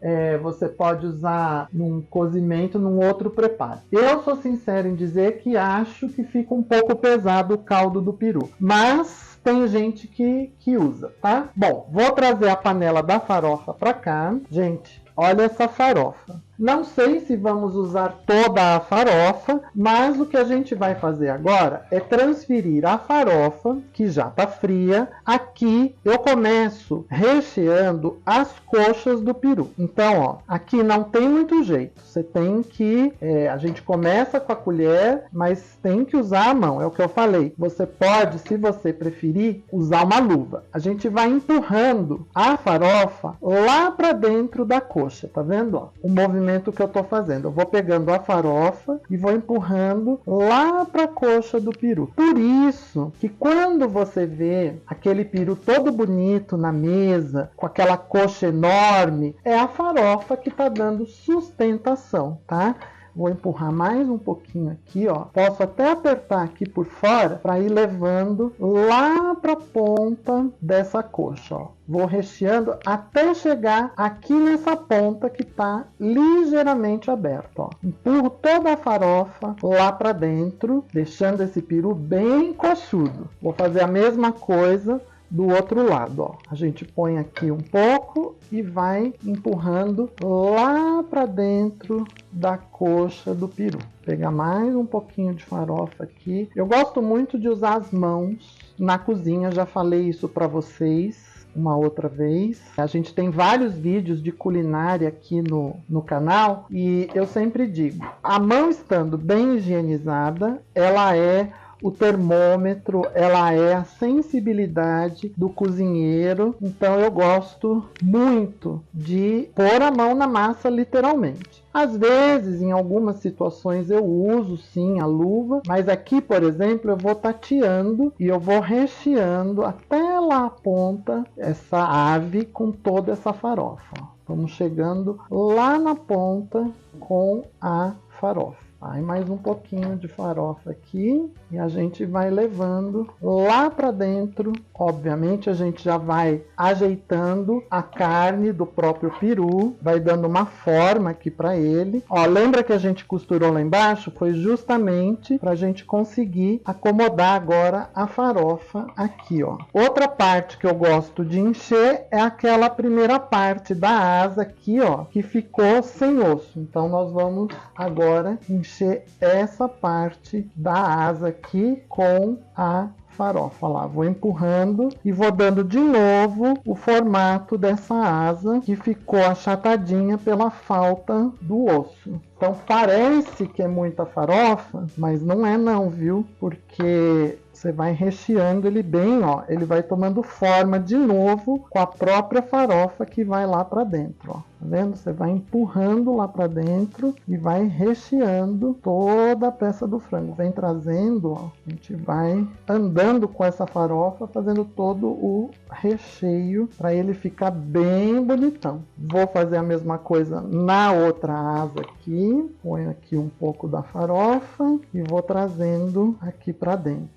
você pode usar num cozimento, num outro preparo. Eu sou sincero em dizer que acho que fica um pouco pesado o caldo do peru. Mas tem gente que usa, tá? Bom, vou trazer a panela da farofa para cá. Gente, olha essa farofa. Não sei se vamos usar toda a farofa, mas o que a gente vai fazer agora é transferir a farofa, que já está fria. Aqui eu começo recheando as coxas do peru. Então, ó, aqui não tem muito jeito. Você tem que... a gente começa com a colher, mas tem que usar a mão. É o que eu falei. Você pode, se você preferir, usar uma luva. A gente vai empurrando a farofa lá para dentro da coxa. Tá vendo? Ó, o movimento que eu estou fazendo. Eu vou pegando a farofa e vou empurrando lá para a coxa do peru. Por isso que quando você vê aquele peru todo bonito na mesa, com aquela coxa enorme, é a farofa que está dando sustentação, tá? Vou empurrar mais um pouquinho aqui, ó. Posso até apertar aqui por fora para ir levando lá para a ponta dessa coxa, ó. Vou recheando até chegar aqui nessa ponta que está ligeiramente aberta, ó. Empurro toda a farofa lá para dentro, deixando esse peru bem coxudo. Vou fazer a mesma coisa do outro lado, ó. A gente põe aqui um pouco e vai empurrando lá para dentro da coxa do peru. Pegar mais um pouquinho de farofa aqui. Eu gosto muito de usar as mãos na cozinha, já falei isso para vocês uma outra vez. A gente tem vários vídeos de culinária aqui no canal e eu sempre digo, a mão estando bem higienizada, ela é o termômetro, ela é a sensibilidade do cozinheiro. Então eu gosto muito de pôr a mão na massa literalmente. Às vezes, em algumas situações, eu uso sim a luva, mas aqui, por exemplo, eu vou tateando e eu vou recheando até lá a ponta essa ave com toda essa farofa. Vamos chegando lá na ponta com a farofa. Aí mais um pouquinho de farofa aqui e a gente vai levando lá para dentro. Obviamente a gente já vai ajeitando a carne do próprio peru, vai dando uma forma aqui para ele. Ó, lembra que a gente costurou lá embaixo? Foi justamente para a gente conseguir acomodar agora a farofa aqui, ó. Outra parte que eu gosto de encher é aquela primeira parte da asa aqui, ó, que ficou sem osso. Então nós vamos agora encher essa parte da asa aqui com a farofa lá. Vou empurrando e vou dando de novo o formato dessa asa que ficou achatadinha pela falta do osso. Então parece que é muita farofa, mas não é não, viu? Porque você vai recheando ele bem, ó. Ele vai tomando forma de novo com a própria farofa que vai lá para dentro, ó. Tá vendo? Você vai empurrando lá para dentro e vai recheando toda a peça do frango. Vem trazendo, ó, a gente vai andando com essa farofa, fazendo todo o recheio para ele ficar bem bonitão. Vou fazer a mesma coisa na outra asa aqui. Ponho aqui um pouco da farofa e vou trazendo aqui para dentro.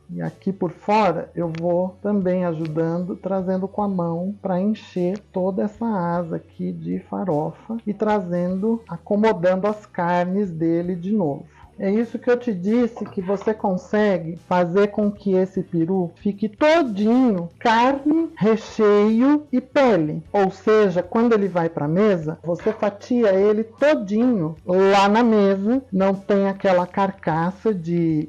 E aqui por fora eu vou também ajudando, trazendo com a mão para encher toda essa asa aqui de farofa e trazendo, acomodando as carnes dele de novo. É isso que eu te disse, que você consegue fazer com que esse peru fique todinho carne, recheio e pele. Ou seja, quando ele vai para a mesa, você fatia ele todinho lá na mesa, não tem aquela carcaça de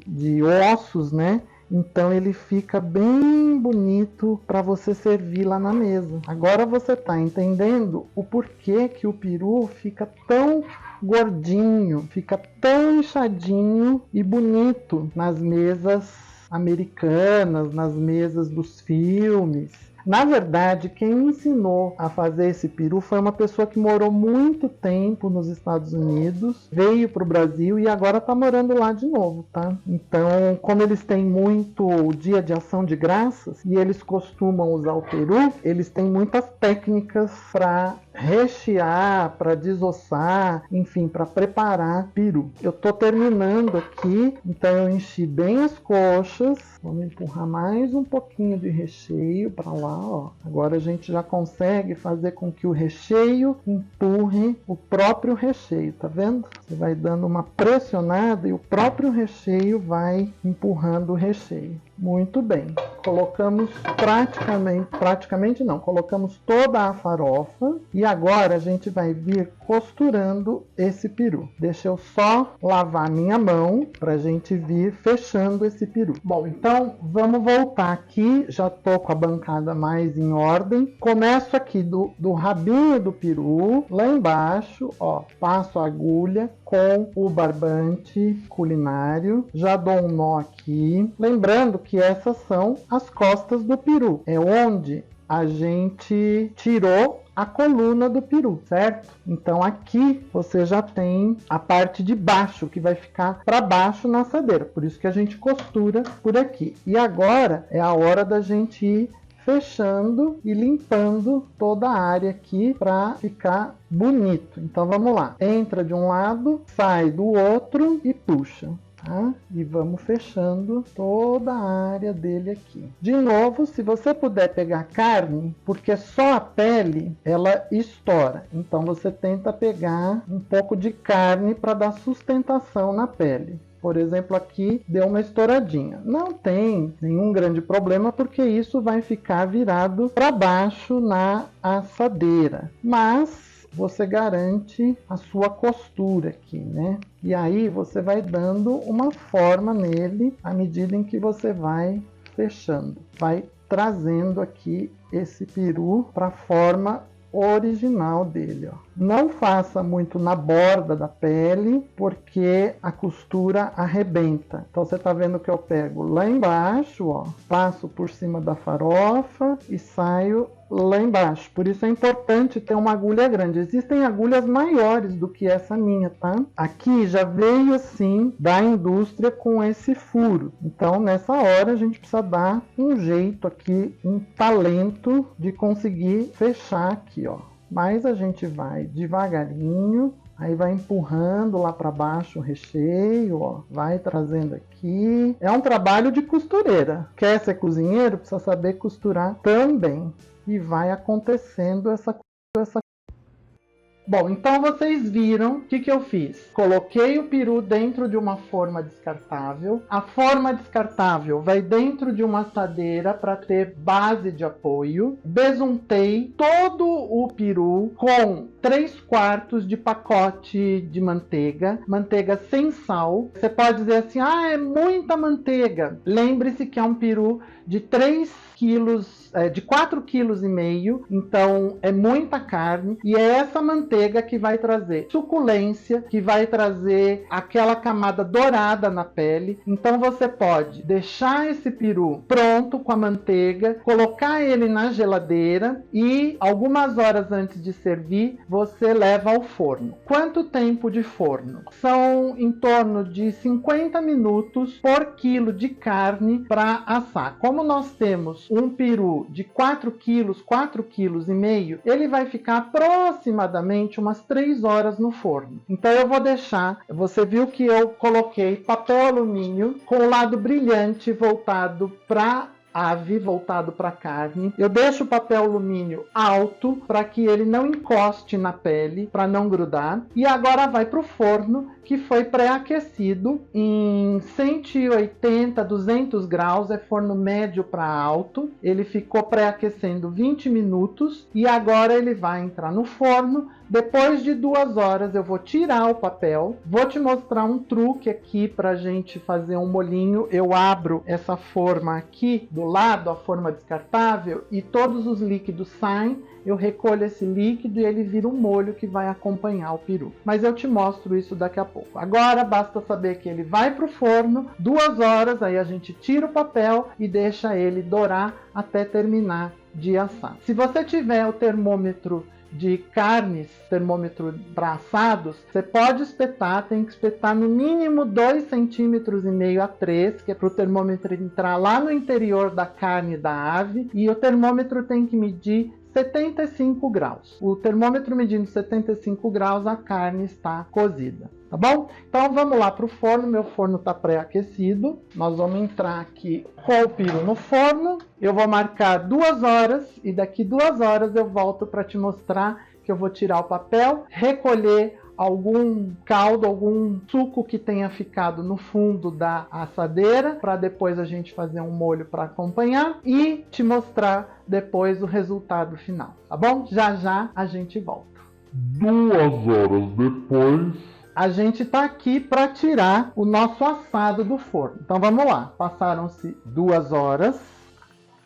ossos, né? Então ele fica bem bonito para você servir lá na mesa. Agora você está entendendo o porquê que o peru fica tão gordinho, fica tão inchadinho e bonito nas mesas americanas, nas mesas dos filmes. Na verdade, quem me ensinou a fazer esse peru foi uma pessoa que morou muito tempo nos Estados Unidos, veio para o Brasil e agora está morando lá de novo, tá? Então, como eles têm muito dia de ação de graças e eles costumam usar o peru, eles têm muitas técnicas para rechear, para desossar, enfim, para preparar peru. Eu estou terminando aqui, então eu enchi bem as coxas. Vamos empurrar mais um pouquinho de recheio para lá, ó. Agora a gente já consegue fazer com que o recheio empurre o próprio recheio, tá vendo? Você vai dando uma pressionada e o próprio recheio vai empurrando o recheio. Muito bem. Colocamos praticamente não, colocamos toda a farofa e agora a gente vai vir costurando esse peru. Deixa eu só lavar minha mão para a gente vir fechando esse peru. Bom, então vamos voltar aqui, já tô com a bancada mais em ordem. Começo aqui do rabinho do peru, lá embaixo, ó, passo a agulha com o barbante culinário, já dou um nó aqui. Lembrando que essas são as costas do peru, é onde a gente tirou a coluna do peru, certo? Então aqui você já tem a parte de baixo que vai ficar para baixo na assadeira, por isso que a gente costura por aqui. E agora é a hora da gente ir fechando e limpando toda a área aqui para ficar bonito. Então vamos lá, entra de um lado, sai do outro e puxa. Tá? E vamos fechando toda a área dele aqui. De novo, se você puder pegar carne, porque só a pele ela estoura. Então você tenta pegar um pouco de carne para dar sustentação na pele. Por exemplo, aqui deu uma estouradinha. Não tem nenhum grande problema, porque isso vai ficar virado para baixo na assadeira. Mas você garante a sua costura aqui, né? E aí você vai dando uma forma nele à medida em que você vai fechando. Vai trazendo aqui esse peru para a forma original dele, ó. Não faça muito na borda da pele, porque a costura arrebenta. Então você tá vendo que eu pego lá embaixo, ó, passo por cima da farofa e saio lá embaixo. Por isso é importante ter uma agulha grande. Existem agulhas maiores do que essa minha, tá? Aqui já veio assim da indústria com esse furo. Então nessa hora a gente precisa dar um jeito aqui, um talento de conseguir fechar aqui, ó. Mas a gente vai devagarinho, aí vai empurrando lá para baixo o recheio, ó, vai trazendo aqui. É um trabalho de costureira. Quer ser cozinheiro? Precisa saber costurar também. E vai acontecendo essa. Bom, então vocês viram o que eu fiz. Coloquei o peru dentro de uma forma descartável. A forma descartável vai dentro de uma assadeira para ter base de apoio. Besuntei todo o peru com 3/4 de pacote de manteiga. Manteiga sem sal. Você pode dizer assim, ah, é muita manteiga. Lembre-se que é um peru de 3 quilos, de 4,5 kg, então é muita carne, e é essa manteiga que vai trazer suculência, que vai trazer aquela camada dourada na pele. Então você pode deixar esse peru pronto com a manteiga, colocar ele na geladeira e algumas horas antes de servir, você leva ao forno. Quanto tempo de forno? São em torno de 50 minutos por quilo de carne para assar. Como nós temos um peru de 4 quilos, 4,5 kg, ele vai ficar aproximadamente umas 3 horas no forno. Então eu vou deixar, você viu que eu coloquei papel alumínio com o lado brilhante voltado para ave, voltado para carne. Eu deixo o papel alumínio alto para que ele não encoste na pele, para não grudar. E agora vai para o forno, que foi pré-aquecido em 180, 200 graus, é forno médio para alto. Ele ficou pré-aquecendo 20 minutos e agora ele vai entrar no forno. Depois de 2 horas eu vou tirar o papel, vou te mostrar um truque aqui para a gente fazer um molhinho. Eu abro essa forma aqui do lado, a forma descartável, e todos os líquidos saem. Eu recolho esse líquido e ele vira um molho que vai acompanhar o peru. Mas eu te mostro isso daqui a pouco. Agora basta saber que ele vai para o forno 2 horas, aí a gente tira o papel e deixa ele dourar até terminar de assar. Se você tiver o termômetro de carnes, termômetro para assados, você pode espetar, tem que espetar no mínimo 2,5 cm a 3, que é para o termômetro entrar lá no interior da carne da ave, e o termômetro tem que medir 75 graus. O termômetro medindo 75 graus, a carne está cozida, tá bom? Então vamos lá para o forno, meu forno está pré-aquecido. Nós vamos entrar aqui com o peru no forno. Eu vou marcar 2 horas e daqui 2 horas eu volto para te mostrar que eu vou tirar o papel, recolher algum caldo, algum suco que tenha ficado no fundo da assadeira, para depois a gente fazer um molho para acompanhar e te mostrar depois o resultado final, tá bom? Já já a gente volta. 2 horas depois, a gente tá aqui para tirar o nosso assado do forno. Então vamos lá, passaram-se 2 horas.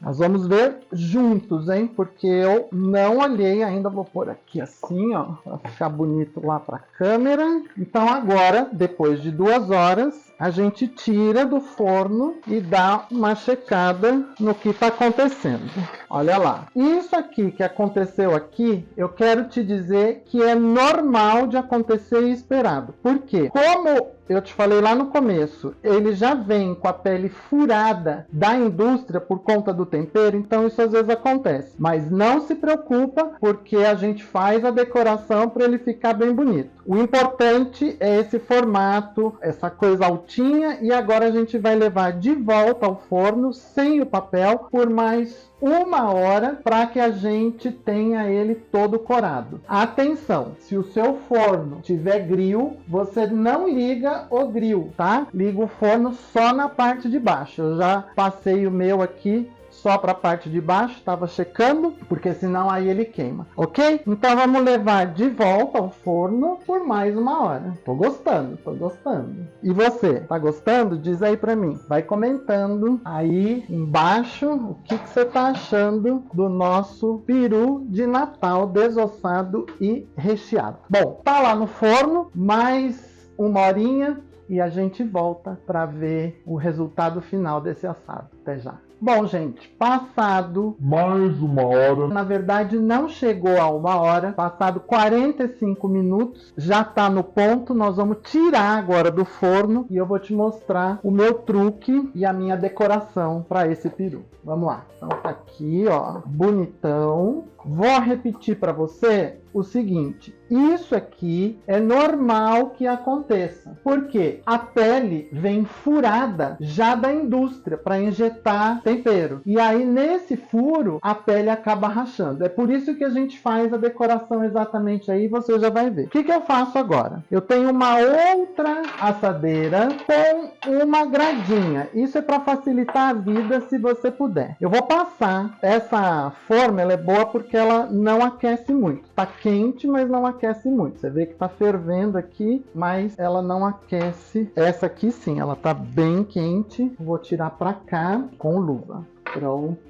Nós vamos ver juntos, hein? Porque eu não olhei ainda. Vou pôr aqui assim, ó, para ficar bonito lá para a câmera. Então agora, depois de 2 horas, a gente tira do forno e dá uma checada no que está acontecendo. Olha lá. Isso aqui que aconteceu aqui, eu quero te dizer que é normal de acontecer e esperado. Por quê? Como eu te falei lá no começo, ele já vem com a pele furada da indústria por conta do tempero, então isso às vezes acontece. Mas não se preocupa, porque a gente faz a decoração para ele ficar bem bonito. O importante é esse formato, essa coisa altinha, e agora a gente vai levar de volta ao forno sem o papel por mais 1 hora para que a gente tenha ele todo corado. Atenção, se o seu forno tiver grill, você não liga o grill, tá? Liga o forno só na parte de baixo. Eu já passei o meu aqui só para a parte de baixo, estava checando, porque senão aí ele queima, ok? Então vamos levar de volta ao forno por mais 1 hora. Tô gostando, tô gostando. E você, tá gostando? Diz aí para mim. Vai comentando aí embaixo o que você tá achando do nosso peru de Natal desossado e recheado. Bom, tá lá no forno, mais 1 horinha e a gente volta para ver o resultado final desse assado. Até já. Bom, gente, passado mais 1 hora, na verdade não chegou a 1 hora, passado 45 minutos, já tá no ponto. Nós vamos tirar agora do forno e eu vou te mostrar o meu truque e a minha decoração para esse peru. Vamos lá. Então tá aqui, ó, bonitão. Vou repetir para você o seguinte: isso aqui é normal que aconteça, porque a pele vem furada já da indústria para injetar tempero, e aí nesse furo a pele acaba rachando. É por isso que a gente faz a decoração exatamente aí, você já vai ver. O que eu faço agora? Eu tenho uma outra assadeira com uma gradinha. Isso é para facilitar a vida, se você puder. Eu vou passar essa forma, ela é boa porque ela não aquece muito. Tá quente, mas não aquece muito. Você vê que tá fervendo aqui, mas ela não aquece. Essa aqui sim, ela tá bem quente. Vou tirar pra cá com luva. Pronto.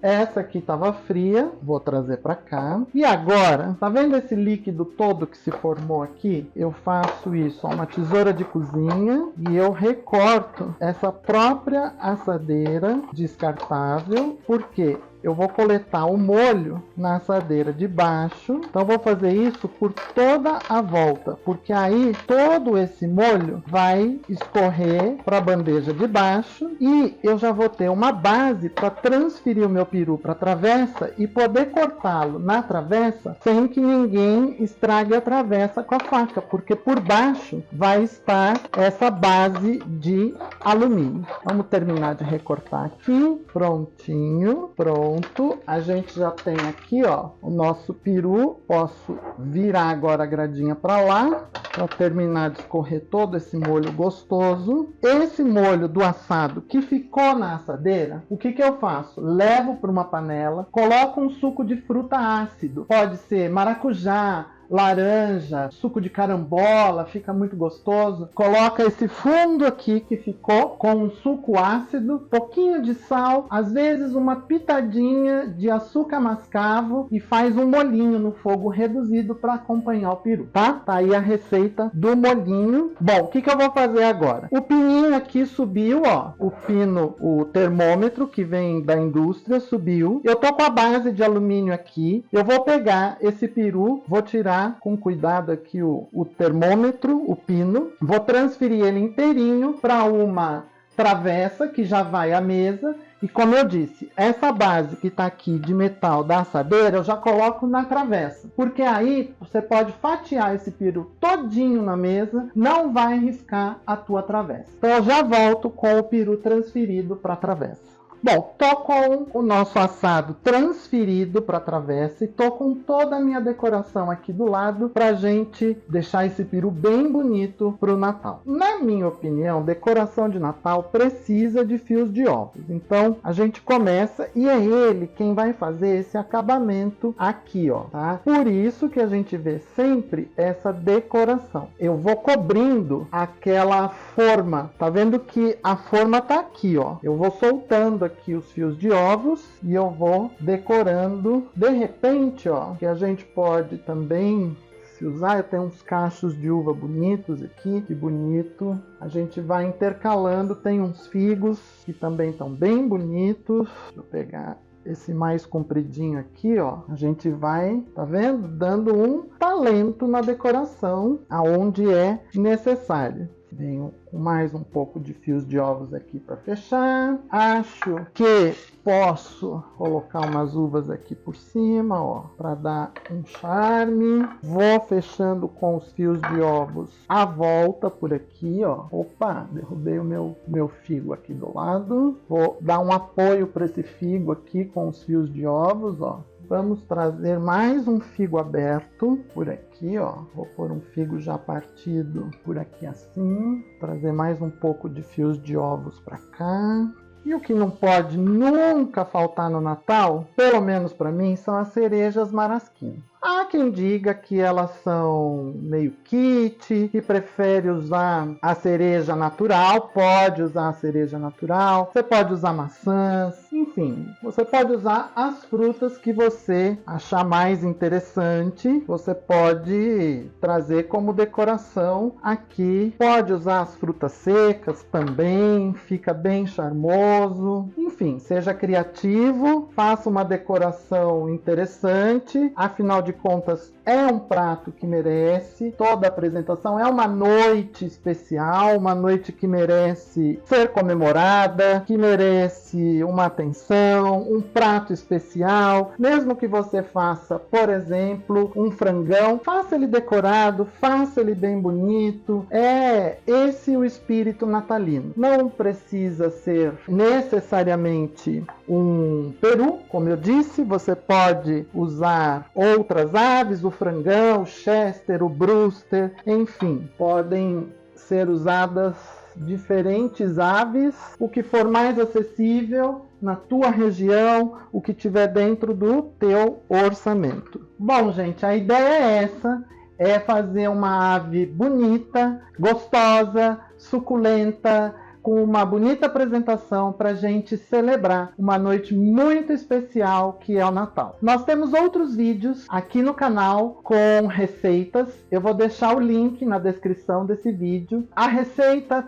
Essa aqui estava fria, vou trazer para cá. E agora, tá vendo esse líquido todo que se formou aqui? Eu faço isso a uma tesoura de cozinha e eu recorto essa própria assadeira descartável, porque eu vou coletar o molho na assadeira de baixo. Então vou fazer isso por toda a volta, porque aí todo esse molho vai escorrer para a bandeja de baixo e eu já vou ter uma base para transferir o meu peru para a travessa e poder cortá-lo na travessa sem que ninguém estrague a travessa com a faca, porque por baixo vai estar essa base de alumínio. Vamos terminar de recortar aqui. Prontinho, pronto. A gente já tem aqui, ó, o nosso peru. Posso virar agora a gradinha para lá para terminar de escorrer todo esse molho gostoso. Esse molho do assado que ficou na assadeira, o que eu faço? Levo para uma panela, coloco um suco de fruta ácido. Pode ser maracujá, laranja, suco de carambola, fica muito gostoso. Coloca esse fundo aqui que ficou com um suco ácido, pouquinho de sal, às vezes uma pitadinha de açúcar mascavo e faz um molhinho no fogo reduzido para acompanhar o peru, tá? Tá aí a receita do molhinho. Bom, o que eu vou fazer agora? O pininho aqui subiu, ó, o pino, o termômetro que vem da indústria subiu. Eu tô com a base de alumínio aqui. Eu vou pegar esse peru, vou tirar com cuidado aqui o termômetro, o pino, vou transferir ele inteirinho para uma travessa que já vai à mesa. E como eu disse, essa base que está aqui de metal da assadeira eu já coloco na travessa, porque aí você pode fatiar esse peru todinho na mesa, não vai riscar a tua travessa. Então eu já volto com o peru transferido para a travessa. Bom, tô com o nosso assado transferido para a travessa e tô com toda a minha decoração aqui do lado pra gente deixar esse peru bem bonito pro Natal. Na minha opinião, decoração de Natal precisa de fios de ovos. Então, a gente começa e é ele quem vai fazer esse acabamento aqui, ó, tá? Por isso que a gente vê sempre essa decoração. Eu vou cobrindo aquela forma. Tá vendo que a forma tá aqui, ó. Eu vou soltando aqui os fios de ovos e eu vou decorando. De repente, ó, que a gente pode também se usar, eu tenho uns cachos de uva bonitos aqui, que bonito. A gente vai intercalando, tem uns figos que também estão bem bonitos. Deixa eu pegar esse mais compridinho aqui, ó. A gente vai, tá vendo? Dando um talento na decoração aonde é necessário. Venho com mais um pouco de fios de ovos aqui para fechar. Acho que posso colocar umas uvas aqui por cima, ó, para dar um charme. Vou fechando com os fios de ovos à volta por aqui, ó. Opa, derrubei o meu figo aqui do lado. Vou dar um apoio para esse figo aqui com os fios de ovos, ó. Vamos trazer mais um figo aberto por aqui, ó. Vou pôr um figo já partido por aqui assim. Trazer mais um pouco de fios de ovos para cá. E o que não pode nunca faltar no Natal, pelo menos para mim, são as cerejas marasquino. Há quem diga que elas são meio kit, que prefere usar a cereja natural. Pode usar a cereja natural, você pode usar maçãs, enfim, você pode usar as frutas que você achar mais interessante. Você pode trazer como decoração aqui. Pode usar as frutas secas também, fica bem charmoso. Enfim, seja criativo, faça uma decoração interessante. Afinal de contas, é um prato que merece toda a apresentação. É uma noite especial, uma noite que merece ser comemorada, que merece uma atenção, um prato especial. Mesmo que você faça, por exemplo, um frangão, faça ele decorado, faça ele bem bonito. É esse o espírito natalino. Não precisa ser necessariamente um peru, como eu disse, você pode usar outras aves, o frangão, o chester, o brewster, enfim, podem ser usadas diferentes aves, o que for mais acessível na tua região, o que tiver dentro do teu orçamento. Bom, gente, a ideia é essa, é fazer uma ave bonita, gostosa, suculenta, com uma bonita apresentação para a gente celebrar uma noite muito especial que é o Natal. Nós temos outros vídeos aqui no canal com receitas. Eu vou deixar o link na descrição desse vídeo. A receita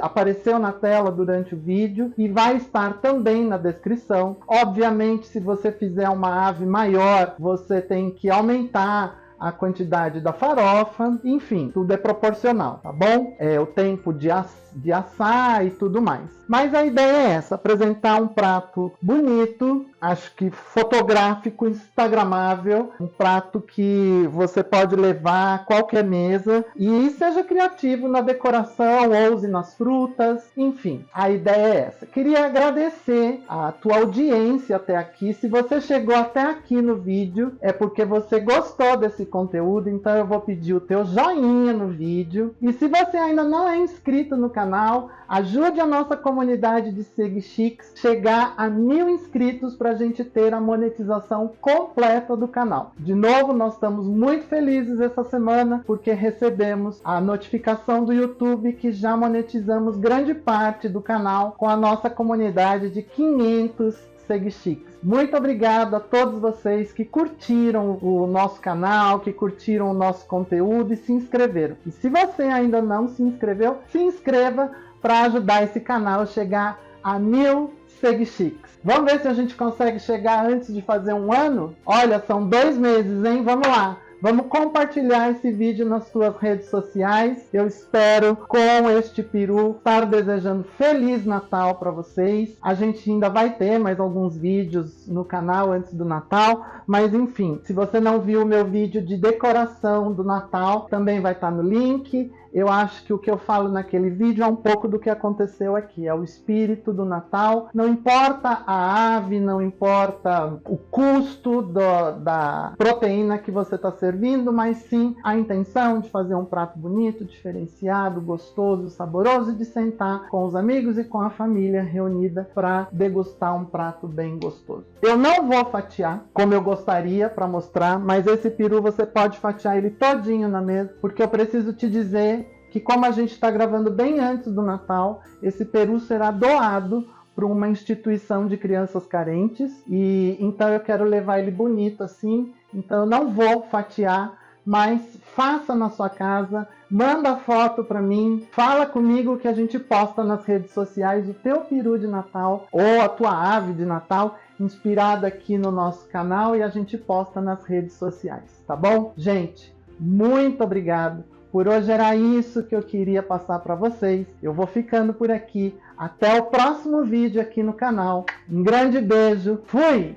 apareceu na tela durante o vídeo e vai estar também na descrição. Obviamente, se você fizer uma ave maior, você tem que aumentar a quantidade da farofa, enfim, tudo é proporcional, tá bom? O tempo de assar e tudo mais. Mas a ideia é essa, apresentar um prato bonito, acho que fotográfico, instagramável, um prato que você pode levar a qualquer mesa e seja criativo na decoração, ouse nas frutas, enfim, a ideia é essa. Queria agradecer a tua audiência até aqui. Se você chegou até aqui no vídeo, é porque você gostou desse conteúdo, então eu vou pedir o teu joinha no vídeo. E se você ainda não é inscrito no canal, ajude a nossa comunidade de SegChicks chegar a 1000 inscritos para a gente ter a monetização completa do canal. De novo, nós estamos muito felizes essa semana porque recebemos a notificação do YouTube que já monetizamos grande parte do canal com a nossa comunidade de 500 SegChicks. Muito obrigado a todos vocês que curtiram o nosso canal, que curtiram o nosso conteúdo e se inscreveram. E se você ainda não se inscreveu, se inscreva para ajudar esse canal a chegar a 1000 SegChicks. Vamos ver se a gente consegue chegar antes de fazer um ano? Olha, são 2 meses, hein? Vamos lá! Vamos compartilhar esse vídeo nas suas redes sociais. Eu espero, com este peru, estar desejando Feliz Natal para vocês. A gente ainda vai ter mais alguns vídeos no canal antes do Natal. Mas enfim, se você não viu o meu vídeo de decoração do Natal, também vai estar no link. Eu acho que o que eu falo naquele vídeo é um pouco do que aconteceu aqui. É o espírito do Natal. Não importa a ave, não importa o custo da proteína que você está servindo, mas sim a intenção de fazer um prato bonito, diferenciado, gostoso, saboroso e de sentar com os amigos e com a família reunida para degustar um prato bem gostoso. Eu não vou fatiar como eu gostaria para mostrar, mas esse peru você pode fatiar ele todinho na mesa, porque eu preciso te dizer que, como a gente está gravando bem antes do Natal, esse peru será doado para uma instituição de crianças carentes e então eu quero levar ele bonito assim. Então eu não vou fatiar, mas faça na sua casa, manda foto para mim, fala comigo que a gente posta nas redes sociais o teu peru de Natal ou a tua ave de Natal inspirada aqui no nosso canal e a gente posta nas redes sociais, tá bom? Gente, muito obrigado. Por hoje era isso que eu queria passar para vocês. Eu vou ficando por aqui. Até o próximo vídeo aqui no canal. Um grande beijo. Fui!